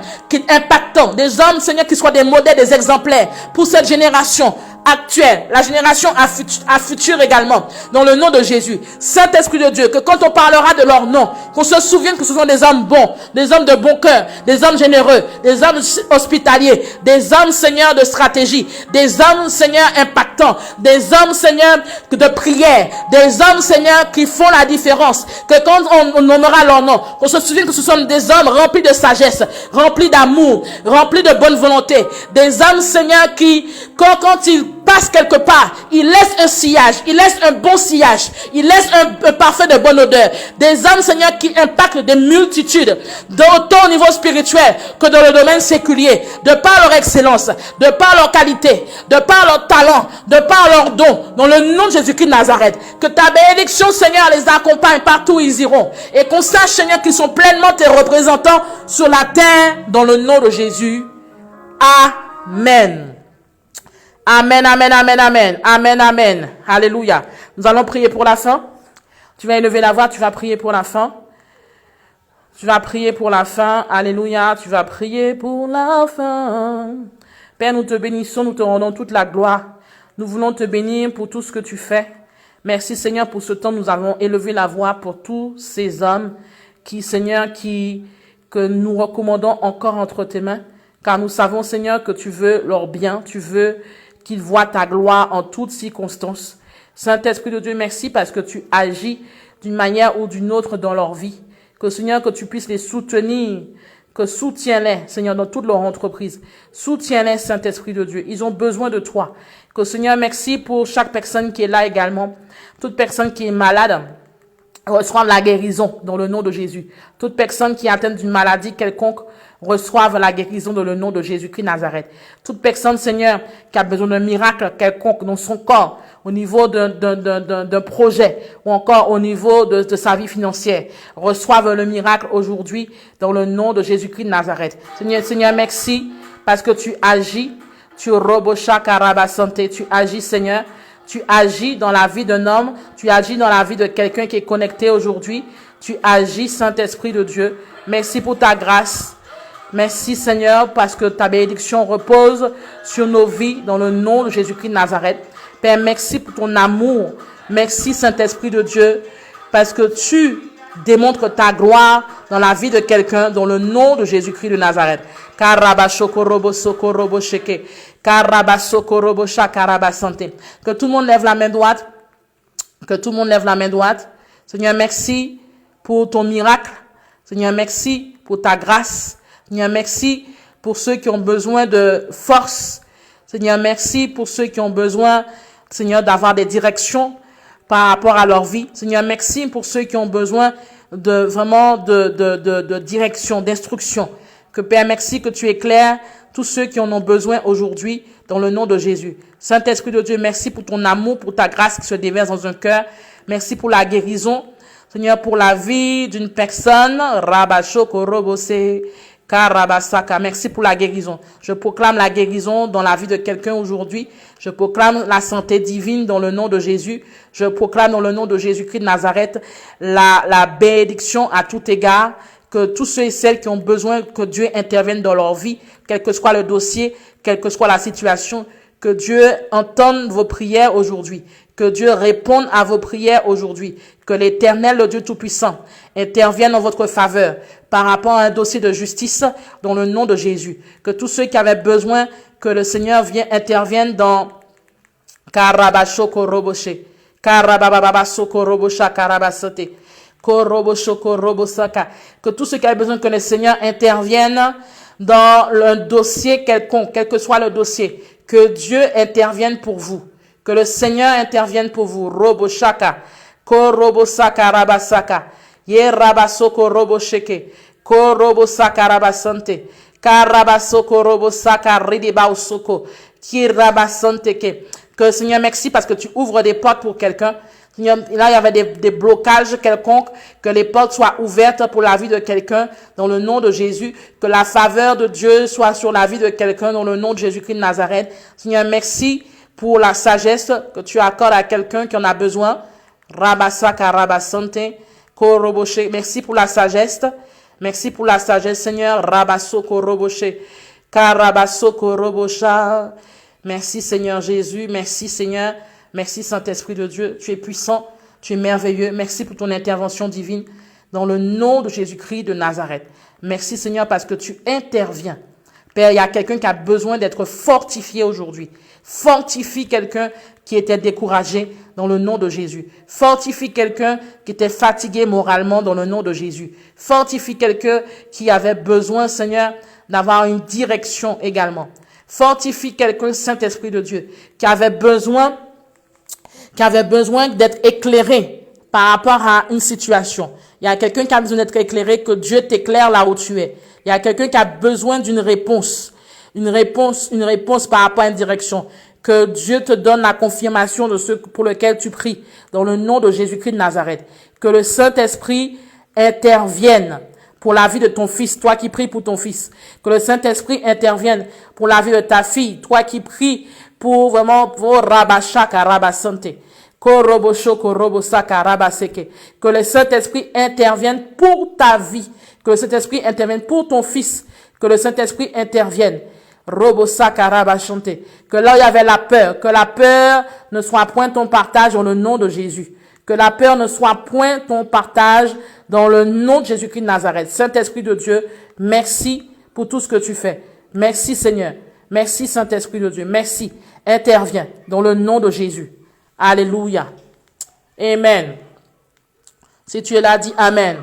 impactants. Des hommes, Seigneur, qui soient des modèles, des exemplaires pour cette génération actuelle, la génération à futur également, dans le nom de Jésus. Saint-Esprit de Dieu, que quand on parlera de leur nom, qu'on se souvienne que ce sont des hommes bons, des hommes de bon cœur, des hommes généreux, des hommes hospitaliers, des hommes, Seigneur, de stratégie, des hommes, Seigneur, impactants, des hommes, Seigneur, de prière, des hommes, Seigneur, qui font la différence. Que quand on nommera leur nom, qu'on se souvienne que ce sont des hommes remplis de sagesse, remplis d'amour, remplis de bonne volonté, des hommes, Seigneur, qui, quand ils passent quelque part, ils laissent un sillage, ils laissent un bon sillage, ils laissent un parfum de bonne odeur. Des hommes, Seigneur, qui impactent des multitudes, autant au niveau spirituel que dans le domaine séculier, de par leur excellence, de par leur qualité, de par leur talent, de par leur don, dans le nom de Jésus-Christ de Nazareth. Que ta bénédiction, Seigneur, les accompagne partout où ils iront. Et qu'on sache, Seigneur, qu'ils sont pleinement tes représentants sur la terre, dans le nom de Jésus. Amen. Amen, amen, amen, amen, amen, amen. Alléluia. Nous allons prier pour la fin. Tu vas élever la voix, tu vas prier pour la fin. Tu vas prier pour la fin. Alléluia. Tu vas prier pour la fin. Père, nous te bénissons, nous te rendons toute la gloire. Nous voulons te bénir pour tout ce que tu fais. Merci, Seigneur, pour ce temps. Nous avons élevé la voix pour tous ces hommes qui, Seigneur, que nous recommandons encore entre tes mains. Car nous savons, Seigneur, que tu veux leur bien. Tu veux qu'ils voient ta gloire en toutes circonstances. Saint-Esprit de Dieu, merci parce que tu agis d'une manière ou d'une autre dans leur vie. Que Seigneur, que tu puisses les soutenir, que soutiens-les, Seigneur, dans toute leur entreprise. Soutiens-les, Saint-Esprit de Dieu. Ils ont besoin de toi. Que Seigneur, merci pour chaque personne qui est là également. Toute personne qui est malade, reçoive la guérison dans le nom de Jésus. Toute personne qui est atteinte d'une maladie quelconque, reçoive la guérison dans le nom de Jésus-Christ Nazareth. Toute personne, Seigneur, qui a besoin d'un miracle quelconque dans son corps, au niveau d'un projet, ou encore au niveau de sa vie financière, reçoive le miracle aujourd'hui dans le nom de Jésus-Christ de Nazareth. Seigneur, merci parce que tu agis, tu robocha karabasante, tu agis, Seigneur. Tu agis dans la vie d'un homme, tu agis dans la vie de quelqu'un qui est connecté aujourd'hui. Tu agis, Saint-Esprit de Dieu. Merci pour ta grâce. Merci Seigneur parce que ta bénédiction repose sur nos vies dans le nom de Jésus-Christ de Nazareth. Père, merci pour ton amour. Merci Saint-Esprit de Dieu parce que tu démontres ta gloire dans la vie de quelqu'un dans le nom de Jésus-Christ de Nazareth. Que tout le monde lève la main droite. Que tout le monde lève la main droite. Seigneur, merci pour ton miracle. Seigneur, merci pour ta grâce. Seigneur, merci pour ceux qui ont besoin de force. Seigneur, merci pour ceux qui ont besoin, Seigneur, d'avoir des directions par rapport à leur vie. Seigneur, merci pour ceux qui ont besoin de vraiment de direction, d'instruction. Que Père, merci que tu éclaires tous ceux qui en ont besoin aujourd'hui dans le nom de Jésus. Saint-Esprit de Dieu, merci pour ton amour, pour ta grâce qui se déverse dans un cœur. Merci pour la guérison. Seigneur, pour la vie d'une personne. Merci pour la guérison. Je proclame la guérison dans la vie de quelqu'un aujourd'hui. Je proclame la santé divine dans le nom de Jésus. Je proclame dans le nom de Jésus-Christ de Nazareth la bénédiction à tout égard. Que tous ceux et celles qui ont besoin que Dieu intervienne dans leur vie, quel que soit le dossier, quelle que soit la situation, que Dieu entende vos prières aujourd'hui. Que Dieu réponde à vos prières aujourd'hui. Que l'Éternel, le Dieu Tout-Puissant, intervienne en votre faveur par rapport à un dossier de justice dans le nom de Jésus. Que tous ceux qui avaient besoin que le Seigneur intervienne dans Karabashokoroboshe, Karabababasokorobocha, Karabasote, Koroboshokoroboshaka. Que tous ceux qui avaient besoin que le Seigneur intervienne dans le dossier quelconque, quel que soit le dossier, que Dieu intervienne pour vous. Que le Seigneur intervienne pour vous. Roboshaka, Korobosaka, Rabasaka, Yerabasoko, Robosheke, Korobosaka, Rabasante, Karabasoko, Robosaka, Ridibausoko, Kirabasanteke. Que Seigneur, merci parce que tu ouvres des portes pour quelqu'un. Seigneur, là, il y avait des blocages quelconques, que les portes soient ouvertes pour la vie de quelqu'un dans le nom de Jésus, que la faveur de Dieu soit sur la vie de quelqu'un dans le nom de Jésus-Christ de Nazareth. Seigneur, merci pour la sagesse que tu accordes à quelqu'un qui en a besoin. Rabasaka, Rabasante, Koroboshe. Merci pour la sagesse. Merci pour la sagesse, Seigneur. Rabasoko, Roboshe, Karabasoko, Robosha. Merci, Seigneur Jésus. Merci, Seigneur. Merci, Saint-Esprit de Dieu. Tu es puissant. Tu es merveilleux. Merci pour ton intervention divine dans le nom de Jésus-Christ de Nazareth. Merci, Seigneur, parce que tu interviens. Père, il y a quelqu'un qui a besoin d'être fortifié aujourd'hui. Fortifie quelqu'un qui était découragé dans le nom de Jésus. Fortifie quelqu'un qui était fatigué moralement dans le nom de Jésus. Fortifie quelqu'un qui avait besoin, Seigneur, d'avoir une direction également. Fortifie quelqu'un, Saint-Esprit de Dieu, qui avait besoin d'être éclairé par rapport à une situation. Il y a quelqu'un qui a besoin d'être éclairé, que Dieu t'éclaire là où tu es. Il y a quelqu'un qui a besoin d'une réponse. Une réponse par rapport à une direction. Que Dieu te donne la confirmation de ce pour lequel tu pries, dans le nom de Jésus-Christ de Nazareth. Que le Saint-Esprit intervienne pour la vie de ton fils, toi qui pries pour ton fils. Que le Saint-Esprit intervienne pour la vie de ta fille, toi qui pries pour vraiment, pour Rabashaka, Rabasante. Koroboshoko, Robosaka, Rabaseke. Que le Saint-Esprit intervienne pour ta vie. Que le Saint-Esprit intervienne pour ton fils. Que le Saint-Esprit intervienne. Robosaka, Rabashante. Que là où il y avait la peur, que la peur ne soit point ton partage dans le nom de Jésus. Que la peur ne soit point ton partage dans le nom de Jésus-Christ de Nazareth. Saint-Esprit de Dieu, merci pour tout ce que tu fais. Merci Seigneur. Merci Saint-Esprit de Dieu. Merci. Interviens dans le nom de Jésus. Alléluia. Amen. Si tu es là, dis Amen.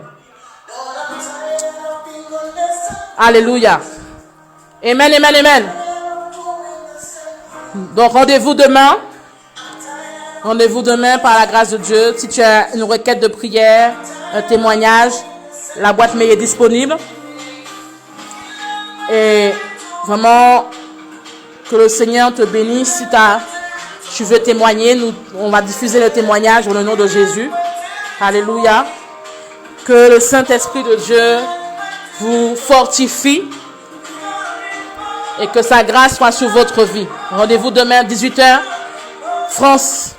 Alléluia. Amen, amen, amen. Donc rendez-vous demain. Rendez-vous demain par la grâce de Dieu. Si tu as une requête de prière, un témoignage, la boîte mail est disponible. Et vraiment, que le Seigneur te bénisse. Si tu veux témoigner, on va diffuser le témoignage au nom de Jésus. Alléluia. Que le Saint-Esprit de Dieu vous fortifie et que sa grâce soit sur votre vie. Rendez-vous demain 18h, France,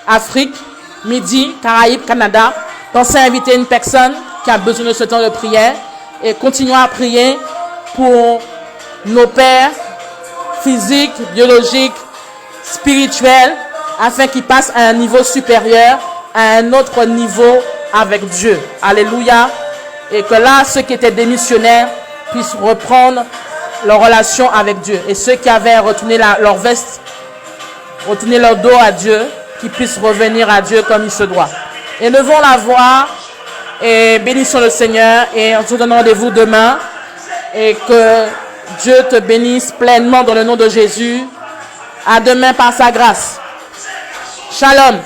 Afrique, midi, Caraïbes, Canada. Pensez à inviter une personne qui a besoin de ce temps de prière et continuez à prier pour nos pères physiques, biologiques, spirituels, afin qu'ils passent à un niveau supérieur, à un autre niveau avec Dieu. Alléluia. Et que là, ceux qui étaient démissionnaires puissent reprendre leur relation avec Dieu. Et ceux qui avaient retourné leur veste, retourné leur dos à Dieu, qu'ils puissent revenir à Dieu comme il se doit. Élevons la voix et bénissons le Seigneur. Et on se donne rendez-vous demain. Et que Dieu te bénisse pleinement dans le nom de Jésus. À demain par sa grâce. Shalom.